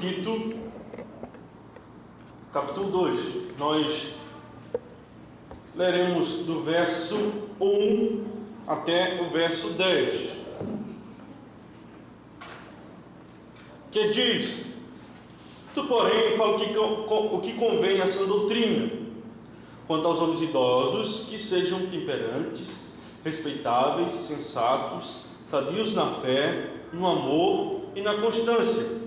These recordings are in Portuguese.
Tito, capítulo 2. Nós leremos do verso 1 até o verso 10, que diz: Tu, porém, fala o que convém a sã doutrina, quanto aos homens idosos, que sejam temperantes, respeitáveis, sensatos, sadios na fé, no amor e na constância.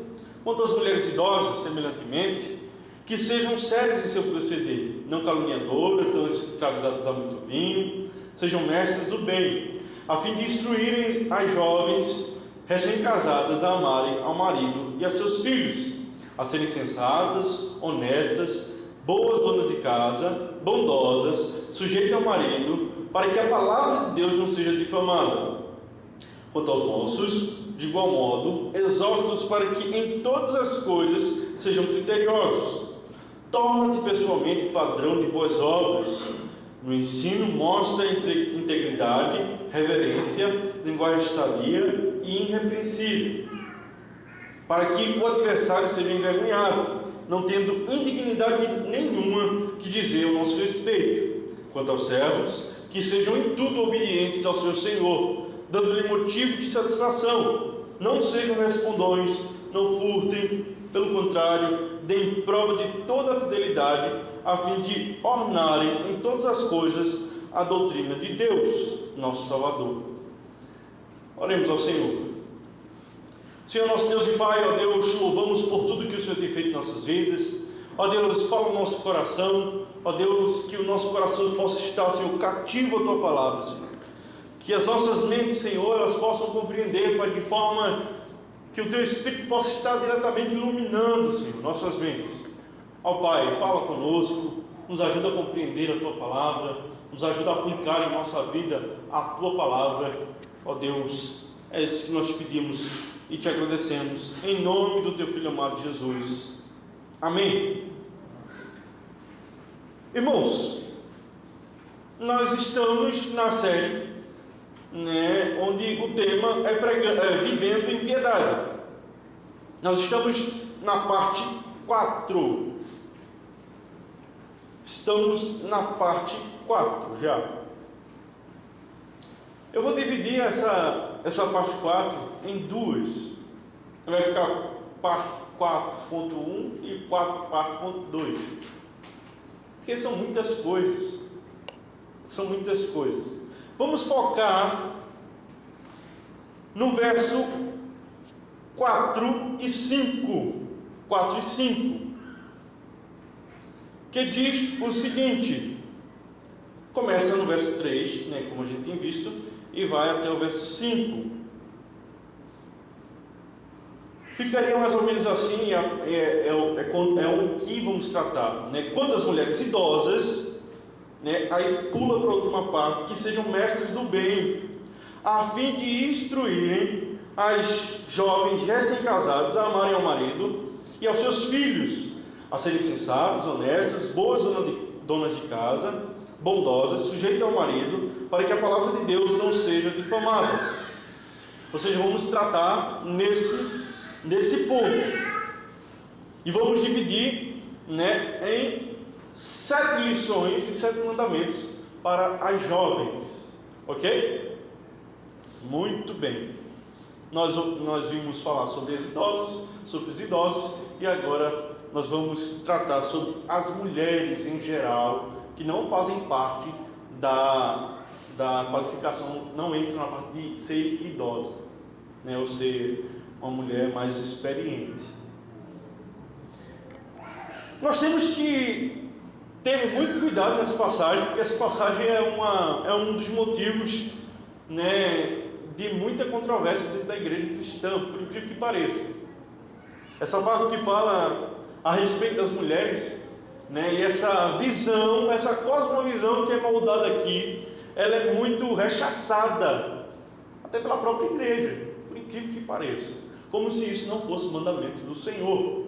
Quanto às mulheres idosas, semelhantemente, que sejam sérias em seu proceder, não caluniadoras, não escravizadas a muito vinho, sejam mestras do bem, a fim de instruírem as jovens recém-casadas a amarem ao marido e a seus filhos, a serem sensatas, honestas, boas donas de casa, bondosas, sujeitas ao marido, para que a palavra de Deus não seja difamada. Quanto aos moços, de igual modo, exorta-os para que em todas as coisas sejam criteriosos. Torna-te pessoalmente padrão de boas obras. No ensino, mostra integridade, reverência, linguagem sadia e irrepreensível, para que o adversário seja envergonhado, não tendo indignidade nenhuma que dizer ao nosso respeito. Quanto aos servos, que sejam em tudo obedientes ao seu Senhor, dando-lhe motivo de satisfação. Não sejam respondões, não furtem, pelo contrário, deem prova de toda a fidelidade, a fim de ornarem em todas as coisas a doutrina de Deus, nosso Salvador. Oremos ao Senhor. Senhor nosso Deus e Pai, ó Deus, louvamos por tudo que o Senhor tem feito em nossas vidas. Ó Deus, fala no nosso coração. Ó Deus, que o nosso coração possa estar, Senhor, cativo à Tua palavra, Senhor. Que as nossas mentes, Senhor, elas possam compreender, Pai, de forma que o Teu Espírito possa estar diretamente iluminando, Senhor, nossas mentes. Ó Pai, fala conosco, nos ajuda a compreender a Tua palavra, nos ajuda a aplicar em nossa vida a Tua palavra. Ó Deus, é isso que nós pedimos e Te agradecemos, em nome do Teu Filho amado Jesus. Amém. Irmãos, nós estamos na série, onde o tema é vivendo em piedade. Nós estamos na parte 4. Estamos na parte 4 já. Eu vou dividir essa parte 4 em duas. Vai ficar parte 4.1 e parte 2. Porque são muitas coisas. São muitas coisas. Vamos focar no verso 4 e 5. 4 e 5. Que diz o seguinte. Começa no verso 3, como a gente tem visto, e vai até o verso 5. Ficaria mais ou menos assim, é o que vamos tratar. Quantas mulheres idosas, aí pula para a última parte, que sejam mestras do bem, a fim de instruírem as jovens recém-casadas a amarem ao marido e aos seus filhos, a serem sensatas, honestas, boas donas de casa, bondosas, sujeitas ao marido, para que a palavra de Deus não seja difamada. Ou seja, vamos tratar nesse ponto. E vamos dividir em 7 lições e 7 mandamentos para as jovens. Ok? Muito bem. Nós vimos falar sobre as idosas, sobre os idosos, e agora nós vamos tratar sobre as mulheres em geral, que não fazem parte da qualificação, não entram na parte de ser idosa, ou ser uma mulher mais experiente. Nós temos que ter muito cuidado nessa passagem, porque essa passagem é um dos motivos de muita controvérsia dentro da igreja cristã, por incrível que pareça. Essa parte que fala a respeito das mulheres, e essa visão, essa cosmovisão que é moldada aqui, ela é muito rechaçada, até pela própria igreja, por incrível que pareça, como se isso não fosse mandamento do Senhor,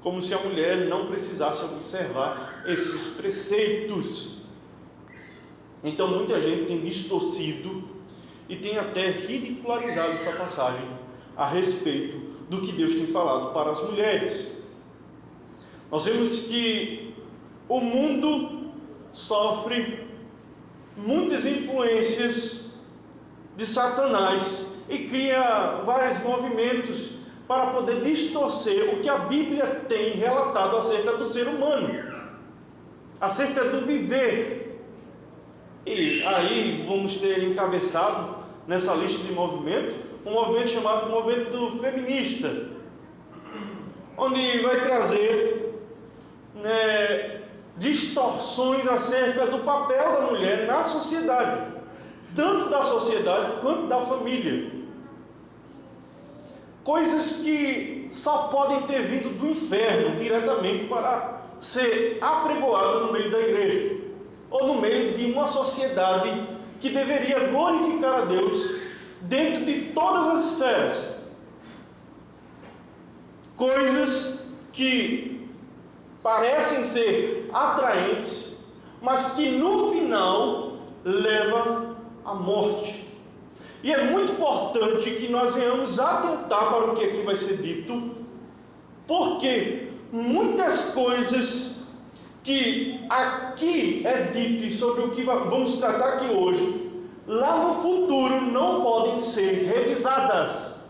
como se a mulher não precisasse observar esses preceitos. Então muita gente tem distorcido e tem até ridicularizado essa passagem a respeito do que Deus tem falado para as mulheres. Nós vemos que o mundo sofre muitas influências de Satanás e cria vários movimentos para poder distorcer o que a Bíblia tem relatado acerca do ser humano, acerca do viver. E aí vamos ter encabeçado nessa lista de movimentos um movimento chamado movimento feminista, onde vai trazer distorções acerca do papel da mulher na sociedade, tanto da sociedade quanto da família. Coisas que só podem ter vindo do inferno diretamente para ser apregoado no meio da igreja, ou no meio de uma sociedade que deveria glorificar a Deus dentro de todas as esferas. Coisas que parecem ser atraentes, mas que no final levam à morte. E é muito importante que nós venhamos atentar para o que aqui vai ser dito, porque muitas coisas que aqui é dito e sobre o que vamos tratar aqui hoje, lá no futuro não podem ser revisadas.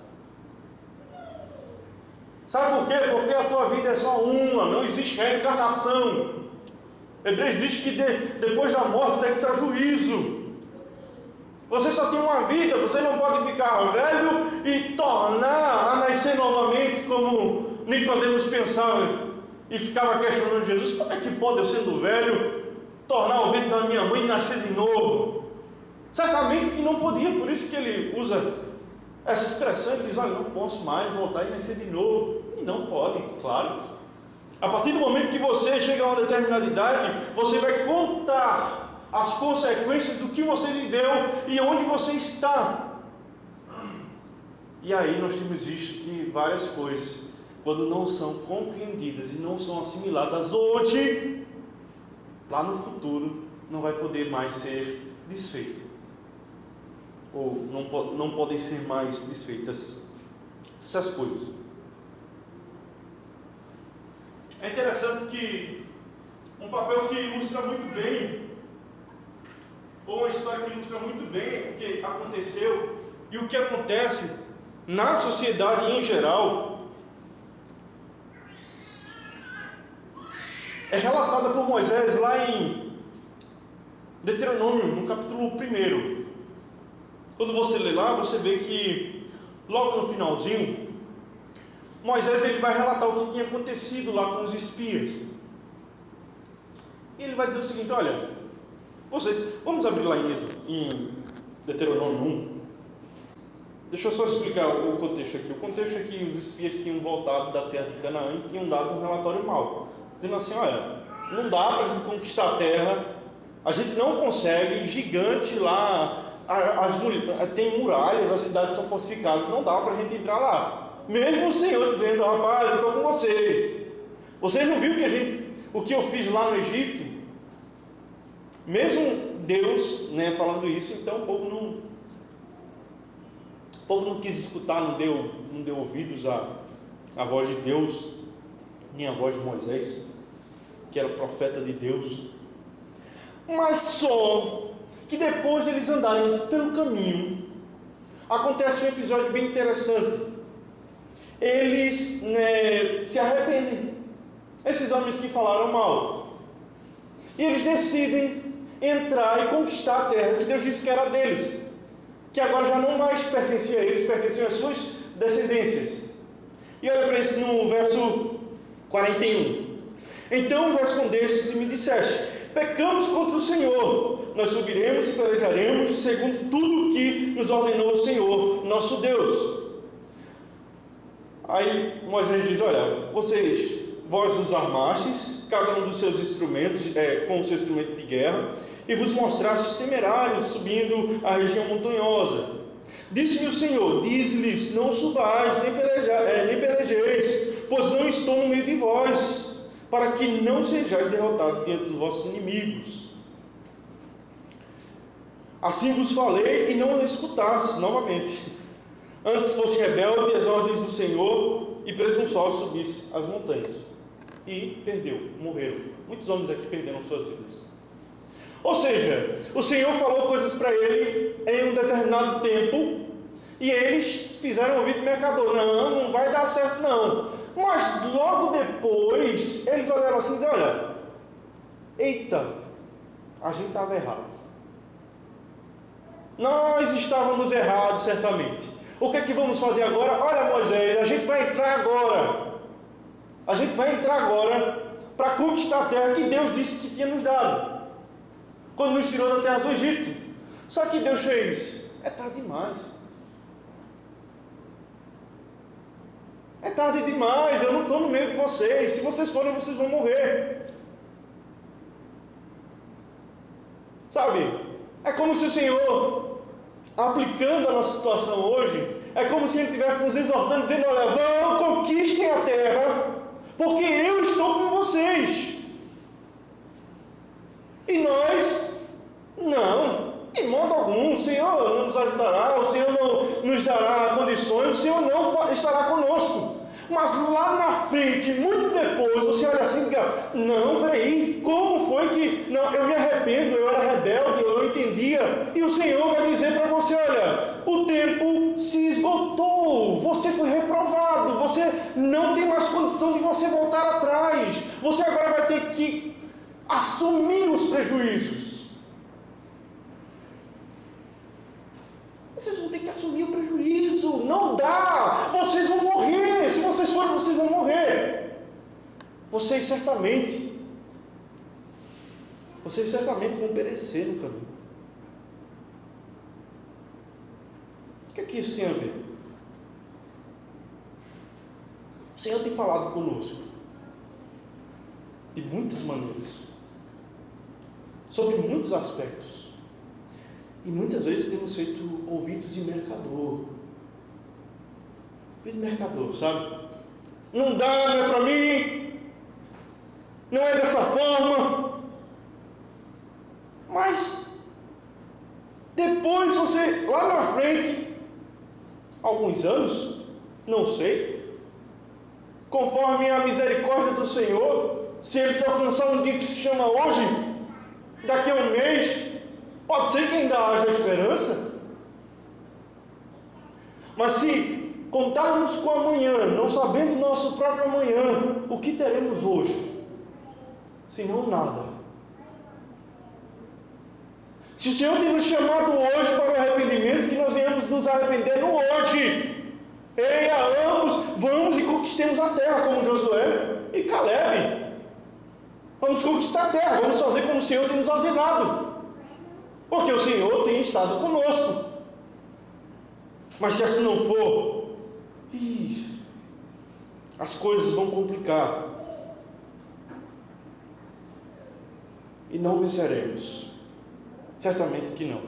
Sabe por quê? Porque a tua vida é só uma, não existe reencarnação. Hebreus diz que depois da morte segue-se ao juízo. Você só tem uma vida, você não pode ficar velho e tornar a nascer novamente, como Nicodemos pensava e ficava questionando Jesus: como é que pode eu, sendo velho, tornar o ventre da minha mãe e nascer de novo? Certamente que não podia, por isso que ele usa essa expressão. Ele diz: olha, não posso mais voltar e nascer de novo. E não pode, claro. A partir do momento que você chega a uma determinada idade, você vai contar as consequências do que você viveu e onde você está. E aí nós temos visto que várias coisas, quando não são compreendidas e não são assimiladas hoje, lá no futuro não vai poder mais ser desfeita, ou não podem ser mais desfeitas essas coisas. É interessante que um papel que ilustra muito bem, ou uma história que ilustra muito bem o que aconteceu e o que acontece na sociedade em geral, é relatada por Moisés lá em Deuteronômio, no capítulo 1. Quando você lê lá, você vê que logo no finalzinho, Moisés ele vai relatar o que tinha acontecido lá com os espias. E ele vai dizer o seguinte: olha, vocês, vamos abrir lá em Deuteronômio 1. Deixa eu só explicar o contexto aqui. O contexto é que os espias tinham voltado da terra de Canaã e tinham dado um relatório mau, dizendo assim: olha, não dá para a gente conquistar a terra, a gente não consegue, gigante lá, tem muralhas, as cidades são fortificadas, não dá para a gente entrar lá. Mesmo o Senhor dizendo: rapaz, eu estou com vocês. Vocês não viram o que eu fiz lá no Egito? Mesmo Deus, falando isso, então o povo não quis escutar, não deu ouvidos à voz de Deus, nem à voz de Moisés, que era profeta de Deus. Mas só que depois de eles andarem pelo caminho, acontece um episódio bem interessante. Eles se arrependem, esses homens que falaram mal, e eles decidem entrar e conquistar a terra que Deus disse que era deles, que agora já não mais pertencia a eles, pertencia às suas descendências. E olha para isso no verso 41. Então respondestes e me disseste: pecamos contra o Senhor, nós subiremos e pelejaremos segundo tudo o que nos ordenou o Senhor, nosso Deus. Aí Moisés diz: olha, vós os armastes, cada um dos seus instrumentos, com o seu instrumento de guerra, e vos mostrastes temerários, subindo a região montanhosa. Disse-me o Senhor: diz-lhes, não subais, nem pelejeis, pois não estou no meio de vós, para que não sejais derrotados diante dos vossos inimigos. Assim vos falei e não escutaste, novamente. Antes fosse rebelde às ordens do Senhor e presunçoso subisse as montanhas. E perdeu, morreram. Muitos homens aqui perderam suas vidas. Ou seja, o Senhor falou coisas para ele em um determinado tempo e eles fizeram ouvido mercador. Não, não vai dar certo não. Mas logo depois eles olharam assim e disseram: olha, eita, a gente estava errado. Nós estávamos errados certamente. O que é que vamos fazer agora? Olha, Moisés, a gente vai entrar agora. A gente vai entrar agora para conquistar a terra que Deus disse que tinha nos dado, quando nos tirou da terra do Egito. Só que Deus fez: é tarde demais. É tarde demais, eu não estou no meio de vocês. Se vocês forem, vocês vão morrer. Sabe? É como se o Senhor, aplicando a nossa situação hoje, é como se Ele estivesse nos exortando, dizendo: olha, vão, conquistem a terra, porque eu estou com vocês. E nós, não, de modo algum. O Senhor não nos ajudará, o Senhor não nos dará condições, o Senhor não estará conosco. Mas lá na frente, muito depois, você olha assim e diga: não, peraí, como foi que... Não, eu me arrependo, eu era rebelde, eu não entendia. E o Senhor vai dizer para você: olha, o tempo se esgotou, você foi reprovado, você não tem mais condição de você voltar atrás. Você agora vai ter que assumir os prejuízos. Vocês vão ter que assumir o prejuízo. Não dá. Vocês vão morrer. Se vocês forem, vocês vão morrer. Vocês certamente vão perecer no caminho. O que é que isso tem a ver? O Senhor tem falado conosco de muitas maneiras, sobre muitos aspectos. E muitas vezes temos feito ouvidos de mercador. Ouvido de mercador, sabe? Não dá, não é para mim. Não é dessa forma. Mas depois você, lá na frente, alguns anos, não sei, conforme a misericórdia do Senhor, se Ele te alcançar um dia que se chama hoje, daqui a um mês, pode ser que ainda haja esperança. Mas se contarmos com amanhã, não sabendo nosso próprio amanhã, o que teremos hoje? Senão nada. Se o Senhor tem nos chamado hoje para o arrependimento, que nós venhamos nos arrepender no hoje. Eia, vamos e conquistemos a terra, como Josué e Calebe. Vamos conquistar a terra, vamos fazer como o Senhor tem nos ordenado. Porque o Senhor tem estado conosco. Mas que assim não for, as coisas vão complicar. E não venceremos. Certamente que não.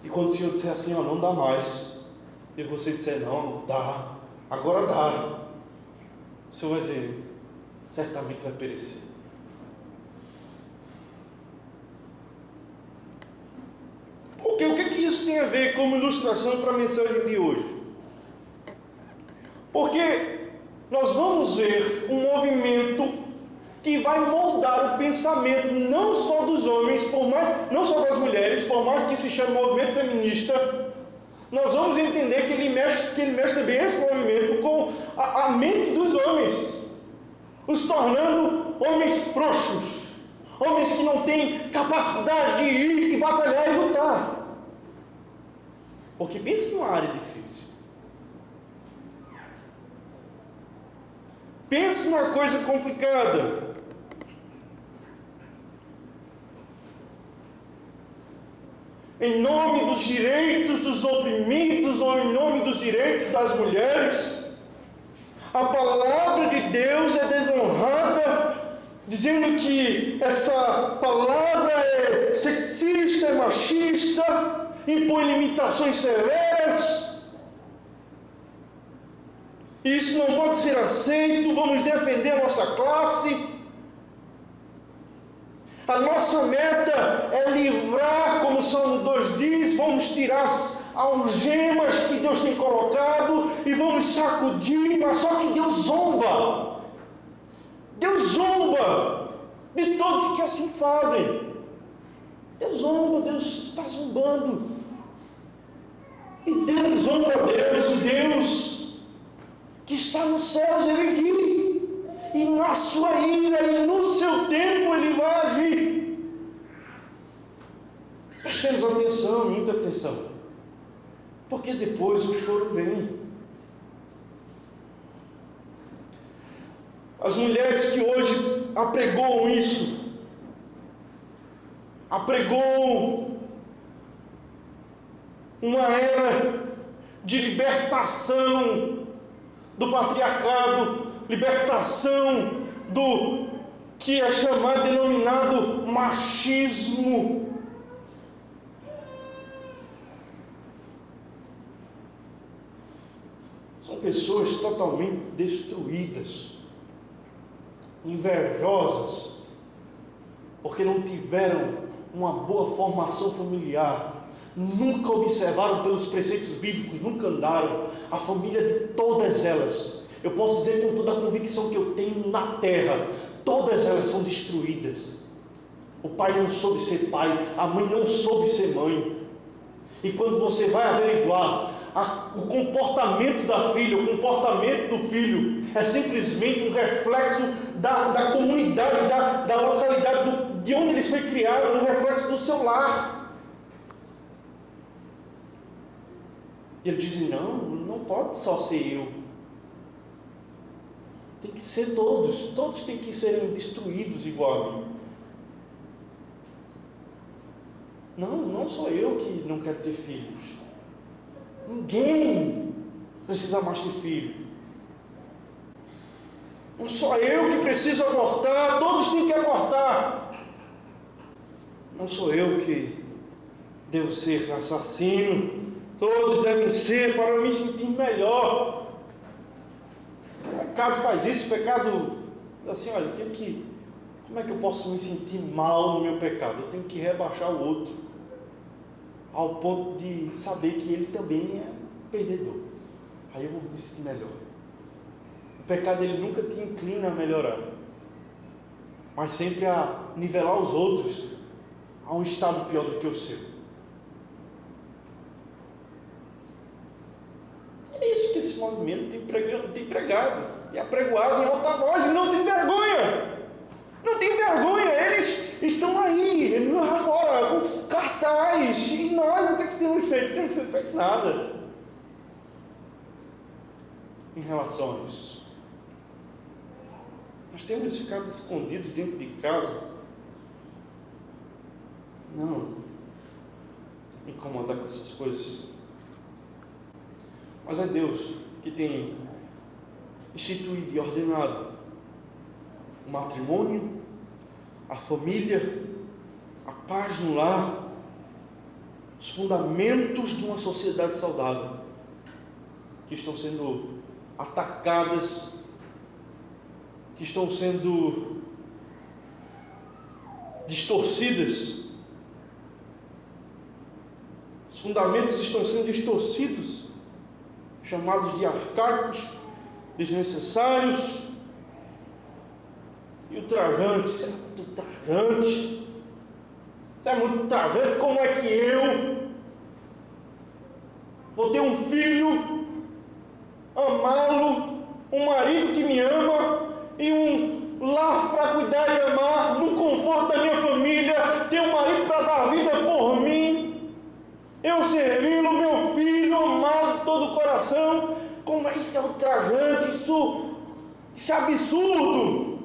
E quando o Senhor disser assim: ó, não dá mais, e você disser: não, dá, agora dá, o Senhor vai dizer: certamente vai perecer. Porque o que isso tem a ver como ilustração para a mensagem de hoje? Porque nós vamos ver um movimento que vai moldar o pensamento não só dos homens, não só das mulheres, por mais que se chame movimento feminista. Nós vamos entender que ele mexe também esse movimento com a mente dos homens, os tornando homens frouxos, homens que não têm capacidade de ir e batalhar e lutar. Porque pense numa área difícil. Pense numa coisa complicada. Em nome dos direitos dos oprimidos ou em nome dos direitos das mulheres, a palavra de Deus é desonrada, dizendo que essa palavra é sexista, é machista, impõe limitações severas. Isso não pode ser aceito, vamos defender a nossa classe. A nossa meta é livrar, como o Salmo 2 diz, vamos tirar as algemas que Deus tem colocado e vamos sacudir, mas só que Deus zomba. Deus zomba de todos que assim fazem. Deus zomba, Deus está zombando. E Deus zomba Deus, e Deus que está nos céus, Ele ri. E na sua ira e no seu tempo Ele vai agir. Prestemos atenção, muita atenção. Porque depois o choro vem. As mulheres que hoje apregoam isso, apregoam uma era de libertação do patriarcado, libertação do que é chamado, denominado machismo. São pessoas totalmente destruídas, invejosas, porque não tiveram uma boa formação familiar, nunca observaram pelos preceitos bíblicos, nunca andaram. A família de todas elas, eu posso dizer com toda a convicção que eu tenho na terra, todas elas são destruídas. O pai não soube ser pai, a mãe não soube ser mãe. E quando você vai averiguar o comportamento da filha, o comportamento do filho, é simplesmente um reflexo da comunidade, da localidade, de onde ele foi criado, um reflexo do seu lar. E eles dizem, não pode só ser eu. Tem que ser todos têm que serem destruídos igual a mim. Não sou eu que não quero ter filhos. Ninguém precisa mais ter filho. Não sou eu que preciso abortar, todos têm que abortar. Não sou eu que devo ser assassino, todos devem ser para eu me sentir melhor. O pecado faz isso, o pecado, assim, olha, como é que eu posso me sentir mal no meu pecado? Eu tenho que rebaixar o outro, ao ponto de saber que ele também é perdedor. Aí eu vou me sentir melhor. O pecado, ele nunca te inclina a melhorar, mas sempre a nivelar os outros a um estado pior do que o seu. É isso que esse movimento tem pregado, tem apregoado em alta voz, e não tem vergonha. Não tem vergonha, eles estão aí, lá fora, com cartaz, e nós não temos feito nada em relação a isso. Nós temos ficado escondidos dentro de casa, não me incomodar com essas coisas, mas é Deus que tem instituído e ordenado o matrimônio, a família, a paz no lar, os fundamentos de uma sociedade saudável, que estão sendo atacadas, que estão sendo distorcidas. Os fundamentos estão sendo distorcidos, chamados de arcaicos, desnecessários e ultrajantes. Isso é muito ultrajante. Isso é muito ultrajante. Como é que eu vou ter um filho, amá-lo, um marido que me ama e um lar para cuidar e amar, no conforto da minha família, ter um marido para dar vida por mim, eu servi-lo, meu filho, amá-lo de todo o coração? Como é isso? É ultrajante, isso é absurdo.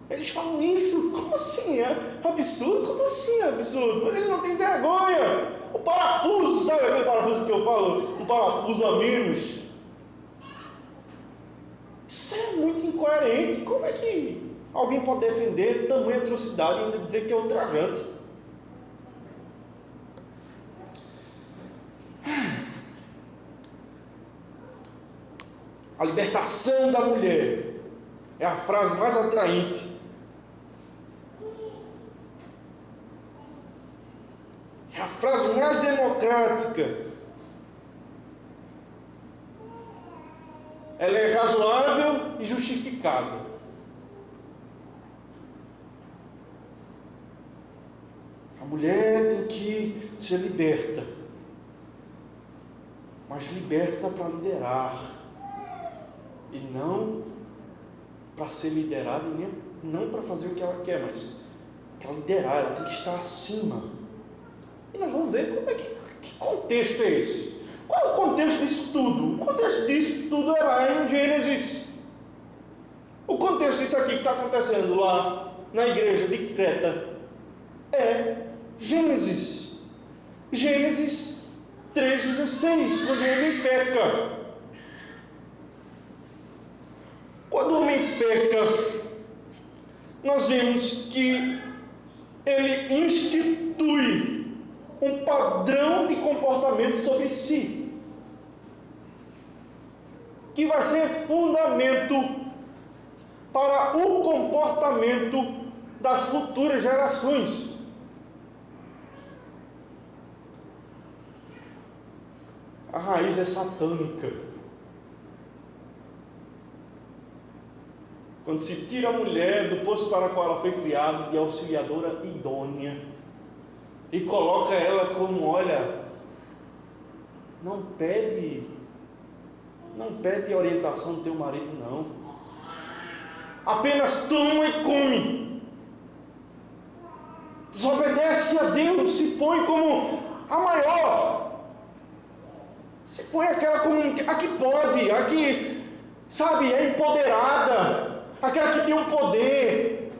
Eles falam isso, como assim? É absurdo? Como assim é absurdo? Mas ele não tem vergonha. O parafuso, sabe aquele parafuso que eu falo? Um parafuso a menos. Isso é muito incoerente. Como é que alguém pode defender tamanha atrocidade e ainda dizer que é ultrajante? A libertação da mulher é a frase mais atraente democrática. Ela é razoável e justificada. A mulher tem que ser liberta, mas liberta para liderar, e não para ser liderada, e nem, não para fazer o que ela quer, mas para liderar. Ela tem que estar acima. E nós vamos ver como é que contexto é esse. Qual é o contexto disso tudo? O contexto disso tudo é lá em Gênesis. O contexto disso aqui que está acontecendo lá na igreja de Creta é Gênesis 3,16, quando o homem peca. Quando o homem peca, nós vemos que ele institui um padrão de comportamento sobre si, que vai ser fundamento para o comportamento das futuras gerações. A raiz é satânica. Quando se tira a mulher do posto para o qual ela foi criada, de auxiliadora idônea, e coloca ela como, olha, não pede orientação do teu marido, não. Apenas toma e come. Desobedece a Deus, se põe como a maior. Se põe aquela como a que pode, a que, sabe, é empoderada, aquela que tem um poder.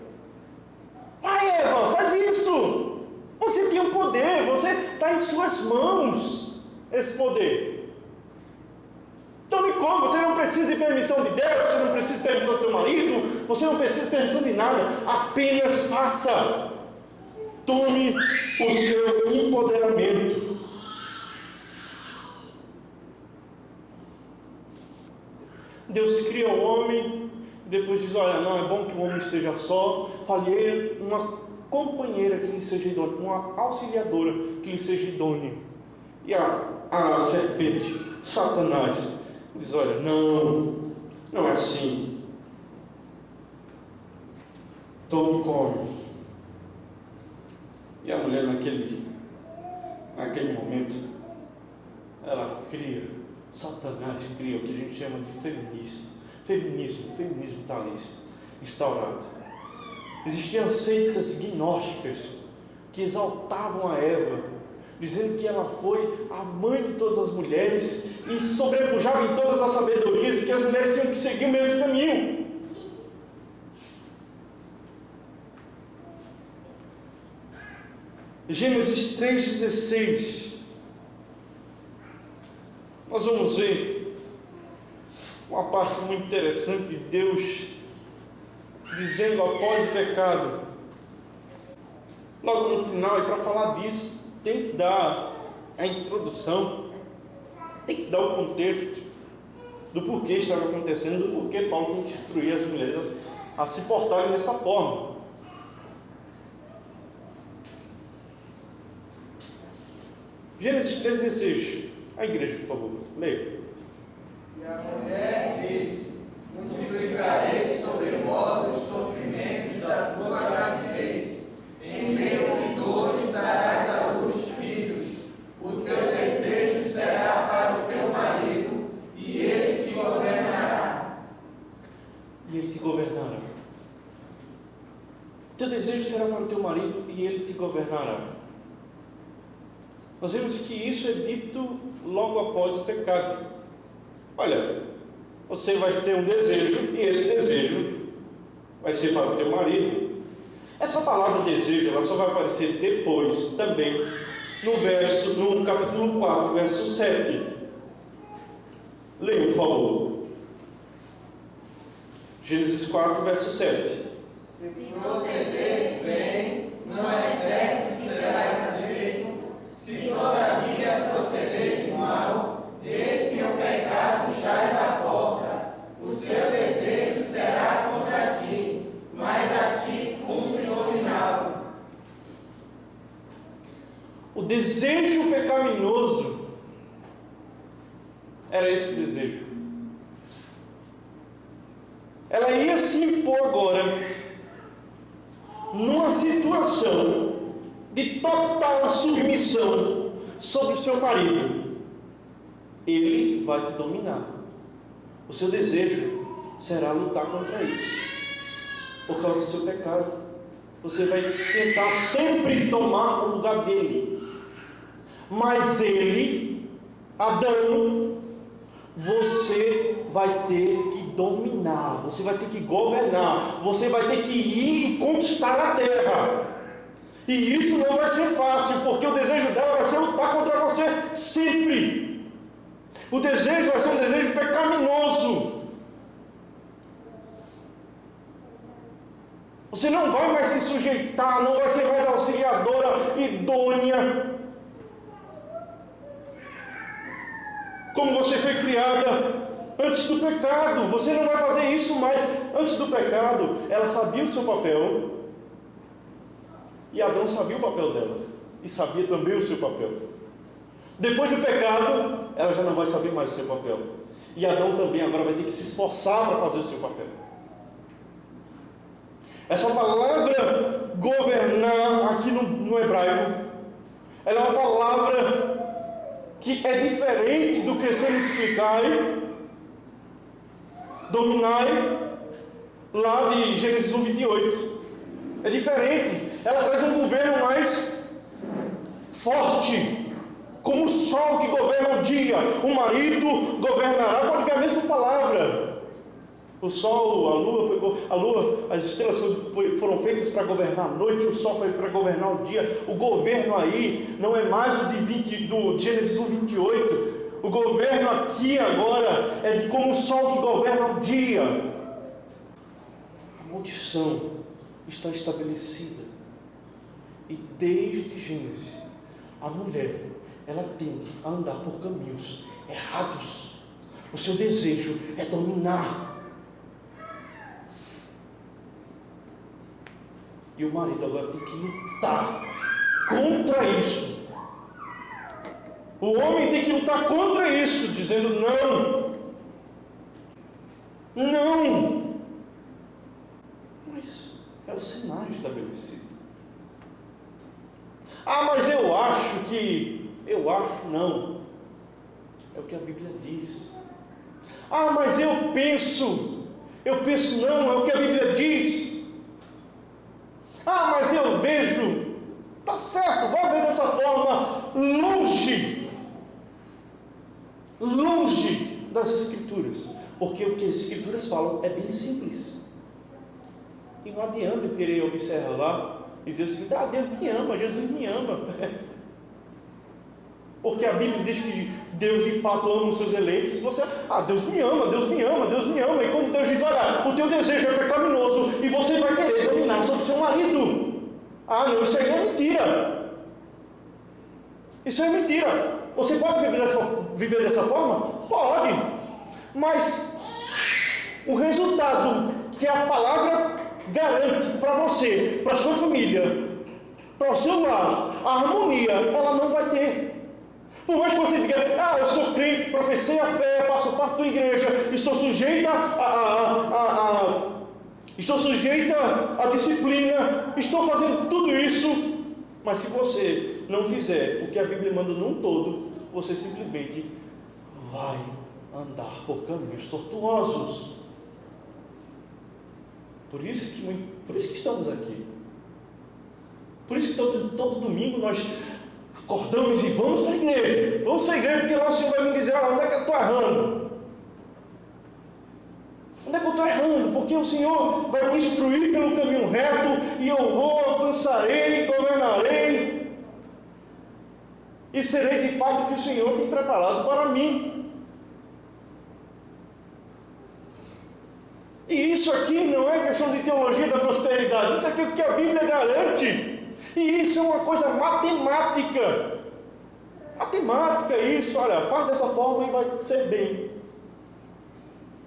Vai, Eva, faz isso. Você tem um poder, você está em suas mãos esse poder. Tome como, você não precisa de permissão de Deus, você não precisa de permissão do seu marido, você não precisa de permissão de nada, apenas faça. Tome o seu empoderamento. Deus cria o homem, depois diz, olha, não é bom que o homem esteja só, falhei uma companheira que lhe seja idônea, uma auxiliadora que lhe seja idônea. E a serpente, Satanás, diz, olha, não é assim. Tome e come. E a mulher naquele momento, ela cria, Satanás cria o que a gente chama de feminismo está ali instaurado. Existiam seitas gnósticas que exaltavam a Eva, dizendo que ela foi a mãe de todas as mulheres e sobrepujava em todas as sabedorias, e que as mulheres tinham que seguir o mesmo caminho. Gênesis 3,16. Nós vamos ver uma parte muito interessante de Deus dizendo após o pecado. Logo no final, e para falar disso, tem que dar a introdução, tem que dar o contexto do porquê estava acontecendo, do porquê Paulo tem que instruir as mulheres a se portarem dessa forma. Gênesis 3,16. A igreja, por favor, leia. E a mulher disse: multiplicarei sobremodo os sofrimentos da tua gravidez, em meio de dores darás à luz filhos, o teu desejo será para o teu marido, e ele te governará. E ele te governará. O teu desejo será para o teu marido, e ele te governará. Nós vemos que isso é dito logo após o pecado. Olha, você vai ter um desejo, e esse desejo vai ser para o teu marido. Essa palavra desejo, ela só vai aparecer depois, também, no capítulo 4, verso 7. Leia, por favor. Gênesis 4, verso 7. Se procederes bem, não é certo que serás aceito. Se todavia procederes mal, eis que o pecado jaz à porta. O seu desejo será contra ti, mas a ti cumpre dominá-lo. O desejo pecaminoso era esse desejo. Ela ia se impor agora numa situação de total submissão sobre o seu marido. Ele vai te dominar. O seu desejo será lutar contra isso, por causa do seu pecado. Você vai tentar sempre tomar o lugar dele. Mas ele, Adão, você vai ter que dominar, você vai ter que governar, você vai ter que ir e conquistar a terra. E isso não vai ser fácil, porque o desejo dela vai ser lutar contra você sempre. O desejo vai ser um desejo pecaminoso. Você não vai mais se sujeitar, não vai ser mais auxiliadora idônea, como você foi criada antes do pecado. Você não vai fazer isso mais. Antes do pecado, ela sabia o seu papel, e Adão sabia o papel dela, e sabia também o seu papel. Depois do pecado, ela já não vai saber mais o seu papel, e Adão também agora vai ter que se esforçar para fazer o seu papel. Essa palavra governar aqui no hebraico, ela é uma palavra que é diferente do crescer, multiplicar, dominai, lá de Gênesis 1:28. É diferente. Ela traz um governo mais forte, como o sol que governa o dia. O marido governará. Pode ver a mesma palavra. O sol, a lua, as estrelas foram feitas para governar a noite, o sol foi para governar o dia. O governo aí não é mais o do Gênesis 1:28. O governo aqui agora é de como o sol que governa o dia. A maldição está estabelecida. E desde Gênesis, a mulher, ela tende a andar por caminhos errados. O seu desejo é dominar. E o marido agora tem que lutar contra isso. O homem tem que lutar contra isso, dizendo não. Não. Mas é o cenário estabelecido. Mas eu acho que... não. É o que a Bíblia diz. Mas eu penso não, é o que a Bíblia diz. Mas eu vejo, tá certo, vai ver dessa forma, longe das Escrituras, porque o que as Escrituras falam é bem simples, e não adianta eu querer observar e dizer assim, Deus me ama, Jesus me ama, porque a Bíblia diz que Deus de fato ama os seus eleitos. Você, Deus me ama, Deus me ama, Deus me ama. E quando Deus diz, olha, o teu desejo é pecaminoso e você vai querer dominar sobre o seu marido. Não, isso aí é mentira. Isso é mentira. Você pode viver dessa forma? Pode. Mas o resultado que a palavra garante para você, para a sua família, para o seu lar, a harmonia, ela não vai ter. Por mais que você diga, eu sou crente, professei a fé, faço parte da igreja, estou sujeita à disciplina, estou fazendo tudo isso, mas se você não fizer o que a Bíblia manda num todo, você simplesmente vai andar por caminhos tortuosos. Por isso que estamos aqui. Por isso que todo domingo nós acordamos e vamos para a igreja. Vamos para a igreja, porque lá o Senhor vai me dizer, onde é que eu estou errando? Onde é que eu estou errando? Porque o Senhor vai me instruir pelo caminho reto, e eu vou, alcançarei, governarei, e serei de fato o que o Senhor tem preparado para mim. E isso aqui não é questão de teologia da prosperidade, isso aqui é o que a Bíblia garante. E isso é uma coisa matemática. Matemática, isso, olha, faz dessa forma e vai ser bem.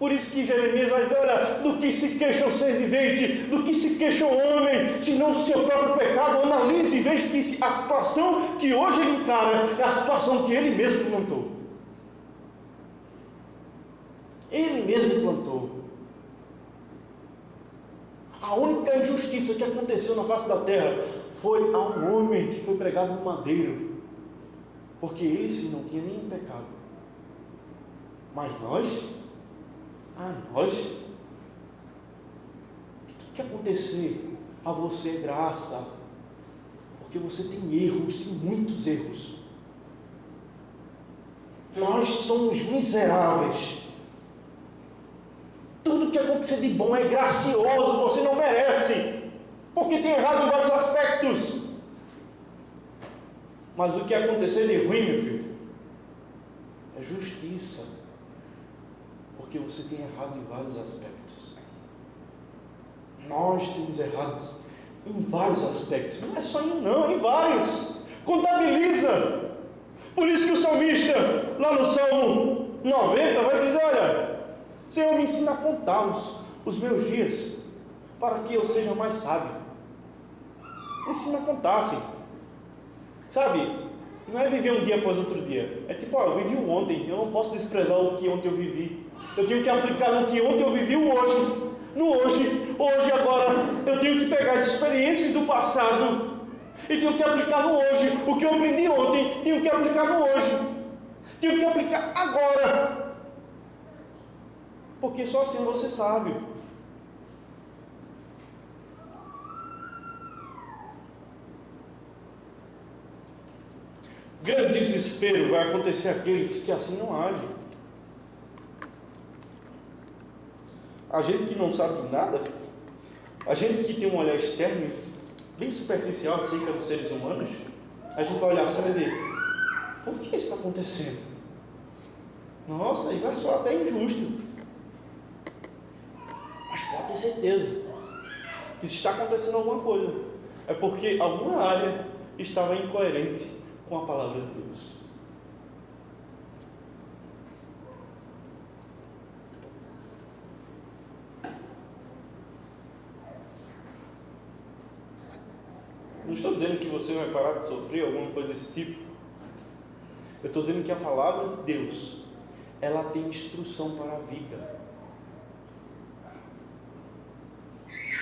Por isso que Jeremias vai dizer, olha, do que se queixa o ser vivente, do que se queixa o homem, se não do seu próprio pecado. Analise e veja que a situação que hoje ele encara é a situação que ele mesmo plantou. Ele mesmo plantou. A única injustiça que aconteceu na face da terra foi a um homem que foi pregado no madeiro, porque ele sim não tinha nenhum pecado. Mas nós, tudo que acontecer a você é graça, porque você tem erros, e muitos erros. Nós somos miseráveis. Tudo que acontecer de bom é gracioso, você não merece, porque tem errado em vários aspectos. Mas o que acontecer de ruim, meu filho, é justiça, porque você tem errado em vários aspectos. Nós temos errados em vários aspectos, não é só em um não, em vários. Contabiliza. Por isso que o salmista, lá no Salmo 90, vai dizer, olha, Senhor, me ensina a contar os meus dias, para que eu seja mais sábio. Me ensina a contar, Senhor. Sabe, não é viver um dia após outro dia. É tipo, eu vivi o ontem, eu não posso desprezar o que ontem eu vivi. Eu tenho que aplicar no que ontem eu vivi o hoje. No hoje agora, eu tenho que pegar as experiências do passado e tenho que aplicar no hoje. O que eu aprendi ontem, tenho que aplicar no hoje. Tenho que aplicar agora. Porque só assim você sabe. Grande desespero vai acontecer àqueles que assim não agem. A gente que não sabe de nada, a gente que tem um olhar externo, bem superficial acerca dos seres humanos, a gente vai olhar assim e vai dizer, por que isso está acontecendo? Nossa, aí vai soar até injusto. Mas pode ter certeza que se está acontecendo alguma coisa, é porque alguma área estava incoerente com a palavra de Deus. Não estou dizendo que você vai parar de sofrer alguma coisa desse tipo. Eu estou dizendo que a palavra de Deus, ela tem instrução para a vida.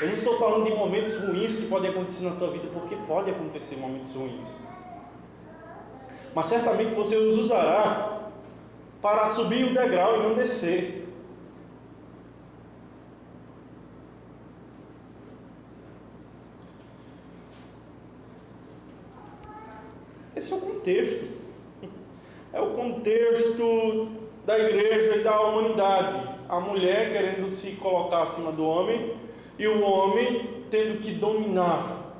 Eu não estou falando de momentos ruins que podem acontecer na tua vida, porque pode acontecer momentos ruins. Mas certamente você os usará para subir o degrau e não descer. Esse é o contexto. É o contexto da igreja e da humanidade. A mulher querendo se colocar acima do homem e o homem tendo que dominar,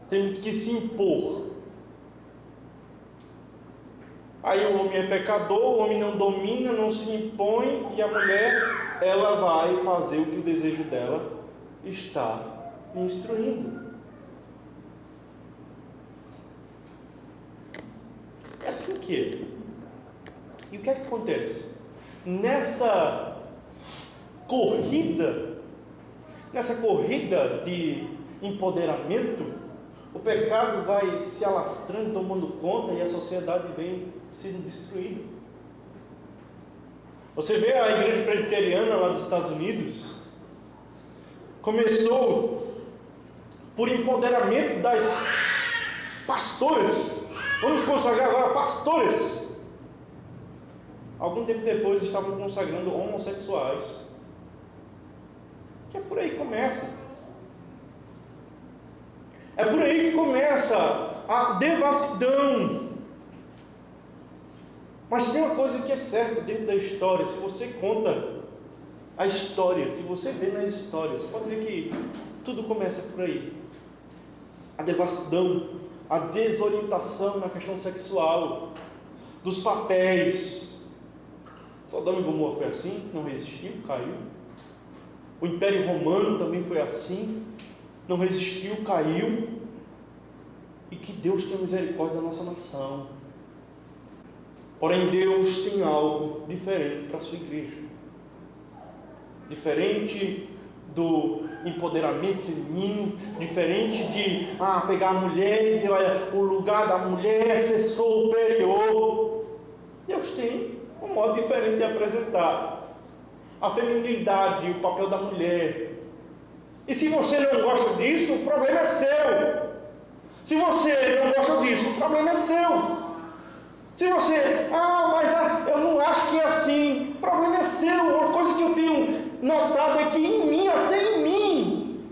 tendo que se impor. Aí o homem é pecador, o homem não domina, não se impõe, e a mulher, ela vai fazer o que o desejo dela está instruindo. É assim que é. E o que é que acontece? Nessa corrida de empoderamento, o pecado vai se alastrando, tomando conta, e a sociedade vem sendo destruída. Você vê a igreja presbiteriana lá dos Estados Unidos, começou por empoderamento das pastoras. Vamos consagrar agora pastores. Algum tempo depois estavam consagrando homossexuais. Que é por aí que começa. É por aí que começa a devassidão. Mas tem uma coisa que é certa dentro da história. Se você conta a história, se você vê nas histórias, você pode ver que tudo começa por aí. A devassidão, a desorientação na questão sexual, dos papéis. Sodoma e Gomorra foi assim, não resistiu, caiu. O Império Romano também foi assim, não resistiu, caiu. E que Deus tenha misericórdia da nossa nação. Porém, Deus tem algo diferente para a sua igreja. diferente do empoderamento feminino, diferente de pegar a mulher e dizer, olha, o lugar da mulher é ser superior. Deus tem um modo diferente de apresentar a feminilidade e o papel da mulher. E se você não gosta disso, o problema é seu. Se você não gosta disso, o problema é seu. Se você, mas eu não acho que é assim, o problema é seu. Uma coisa que eu tenho notado é que em mim, até em mim,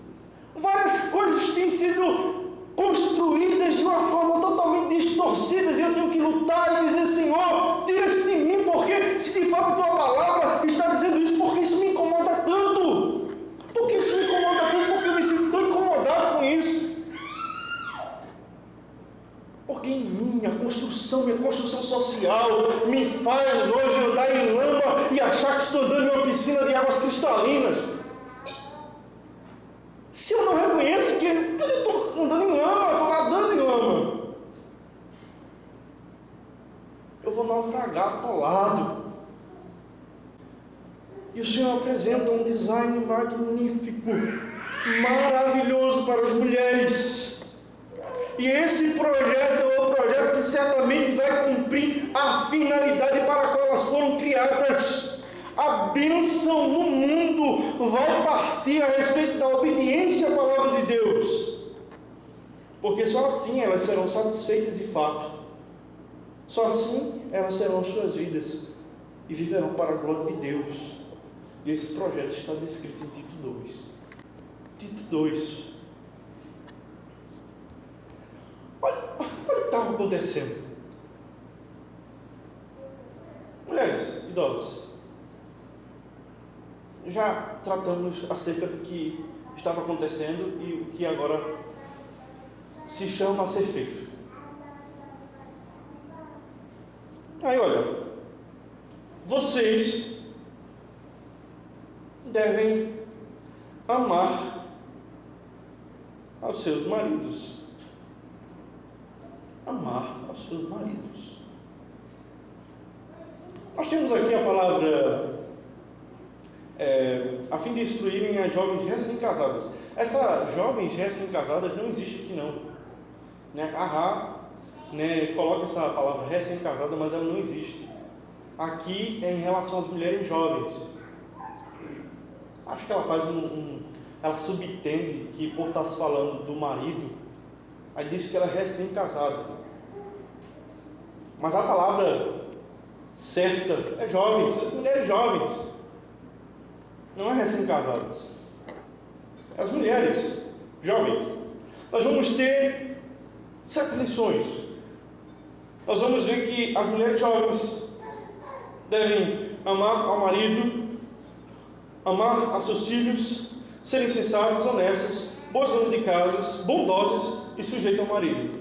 várias coisas têm sido construídas de uma forma totalmente distorcida, e eu tenho que lutar e dizer, Senhor, tira isso de mim, porque se de fato a tua palavra está dizendo isso, porque isso me incomoda tanto? Por que isso me incomoda tanto? Porque eu me sinto tão incomodado com isso. Porque em mim, minha construção social me faz hoje andar em lama e achar que estou andando em uma piscina de águas cristalinas. Se eu não reconheço que eu estou andando em lama, estou nadando em lama, eu vou naufragar atolado. E o Senhor apresenta um design magnífico, maravilhoso para as mulheres. E esse projeto é o projeto que certamente vai cumprir a finalidade para a qual elas foram criadas. A bênção no mundo vai partir a respeito da obediência à palavra de Deus. Porque só assim elas serão satisfeitas de fato. Só assim elas serão as suas vidas e viverão para a glória de Deus. E esse projeto está descrito em Tito 2. Tito 2. Olha o que estava acontecendo. Mulheres idosas, já tratamos acerca do que estava acontecendo e o que agora se chama a ser feito. Aí olha, vocês devem amar aos seus maridos. Amar aos seus maridos. Nós temos aqui a palavra a fim de instruírem as jovens recém-casadas. Essas jovens recém-casadas não existe aqui não, né? Coloca essa palavra recém-casada, mas ela não existe. Aqui é em relação às mulheres jovens. Acho que ela faz ela subentende que por estar se falando do marido, aí diz que ela é recém-casada. Mas a palavra certa é jovens, as mulheres jovens, não é recém-casadas, é as mulheres jovens. Nós vamos ter 7 lições. Nós vamos ver que as mulheres jovens devem amar ao marido, amar a seus filhos, serem sensatas, honestas, boas donas de casas, bondosas e sujeitas ao marido.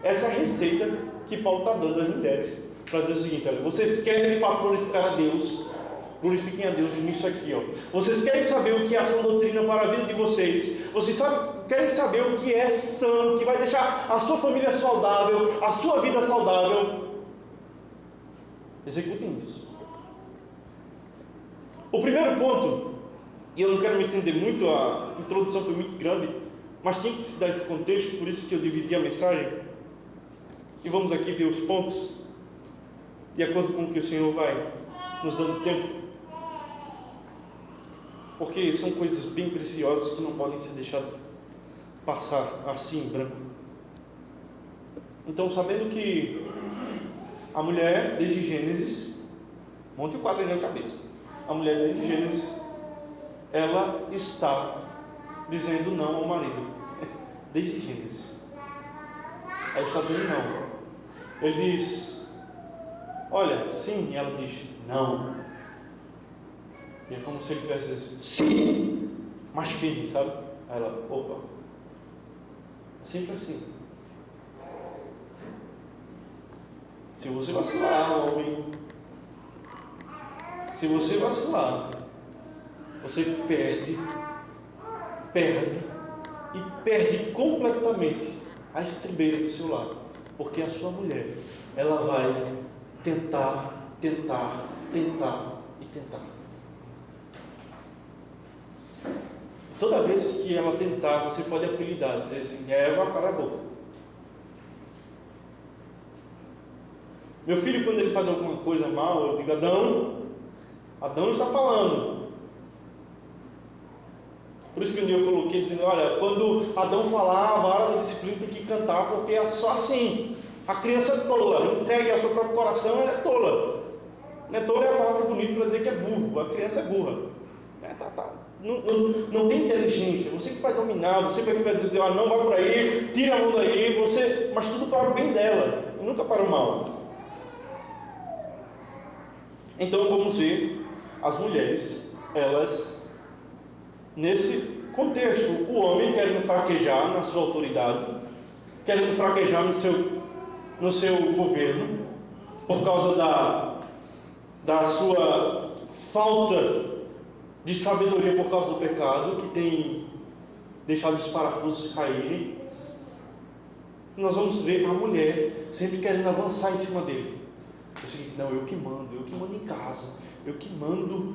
Essa é a receita que Paulo está dando às mulheres, para dizer o seguinte: olha, vocês querem de fato glorificar a Deus, glorifiquem a Deus nisso aqui, ó. Vocês querem saber o que é a sã doutrina para a vida de vocês, querem saber o que é sã, que vai deixar a sua família saudável, a sua vida saudável, executem isso. O primeiro ponto, e eu não quero me estender muito, a introdução foi muito grande, mas tinha que se dar esse contexto, por isso que eu dividi a mensagem. E vamos aqui ver os pontos, de acordo com o que o Senhor vai nos dando tempo, porque são coisas bem preciosas que não podem ser deixadas passar assim em branco. Então, sabendo que a mulher, desde Gênesis, monte o quadro aí na cabeça, a mulher desde Gênesis, ela está dizendo não ao marido, desde Gênesis. Ela está dizendo não. Ele diz, olha, sim, e ela diz, não. E é como se ele tivesse dizendo, sim, mais firme, sabe? Aí ela, opa, é sempre assim. Se você vacilar, homem, se você vacilar, você perde completamente a estribeira do seu lado, porque a sua mulher, ela vai tentar. Toda vez que ela tentar, você pode apelidar, dizer assim: Eva, cala a boca. Meu filho, quando ele faz alguma coisa mal, eu digo: Adão está falando. Por isso que um dia eu coloquei dizendo: olha, quando Adão falar, a vara da disciplina tem que cantar, porque é só assim. A criança é tola, entregue ao seu próprio coração, ela é tola. Não é tola é a palavra bonita para dizer que é burro, a criança é burra. Não tem inteligência, você que vai dominar, você que vai dizer: ah, não vai por aí, tira a mão daí, mas tudo para o bem dela, e nunca para o mal. Então vamos ver as mulheres, elas, nesse contexto, o homem querendo fraquejar na sua autoridade, querendo fraquejar no seu governo, por causa da sua falta de sabedoria por causa do pecado, que tem deixado os parafusos caírem. Nós vamos ver a mulher sempre querendo avançar em cima dele. Assim, não, eu que mando em casa, eu que mando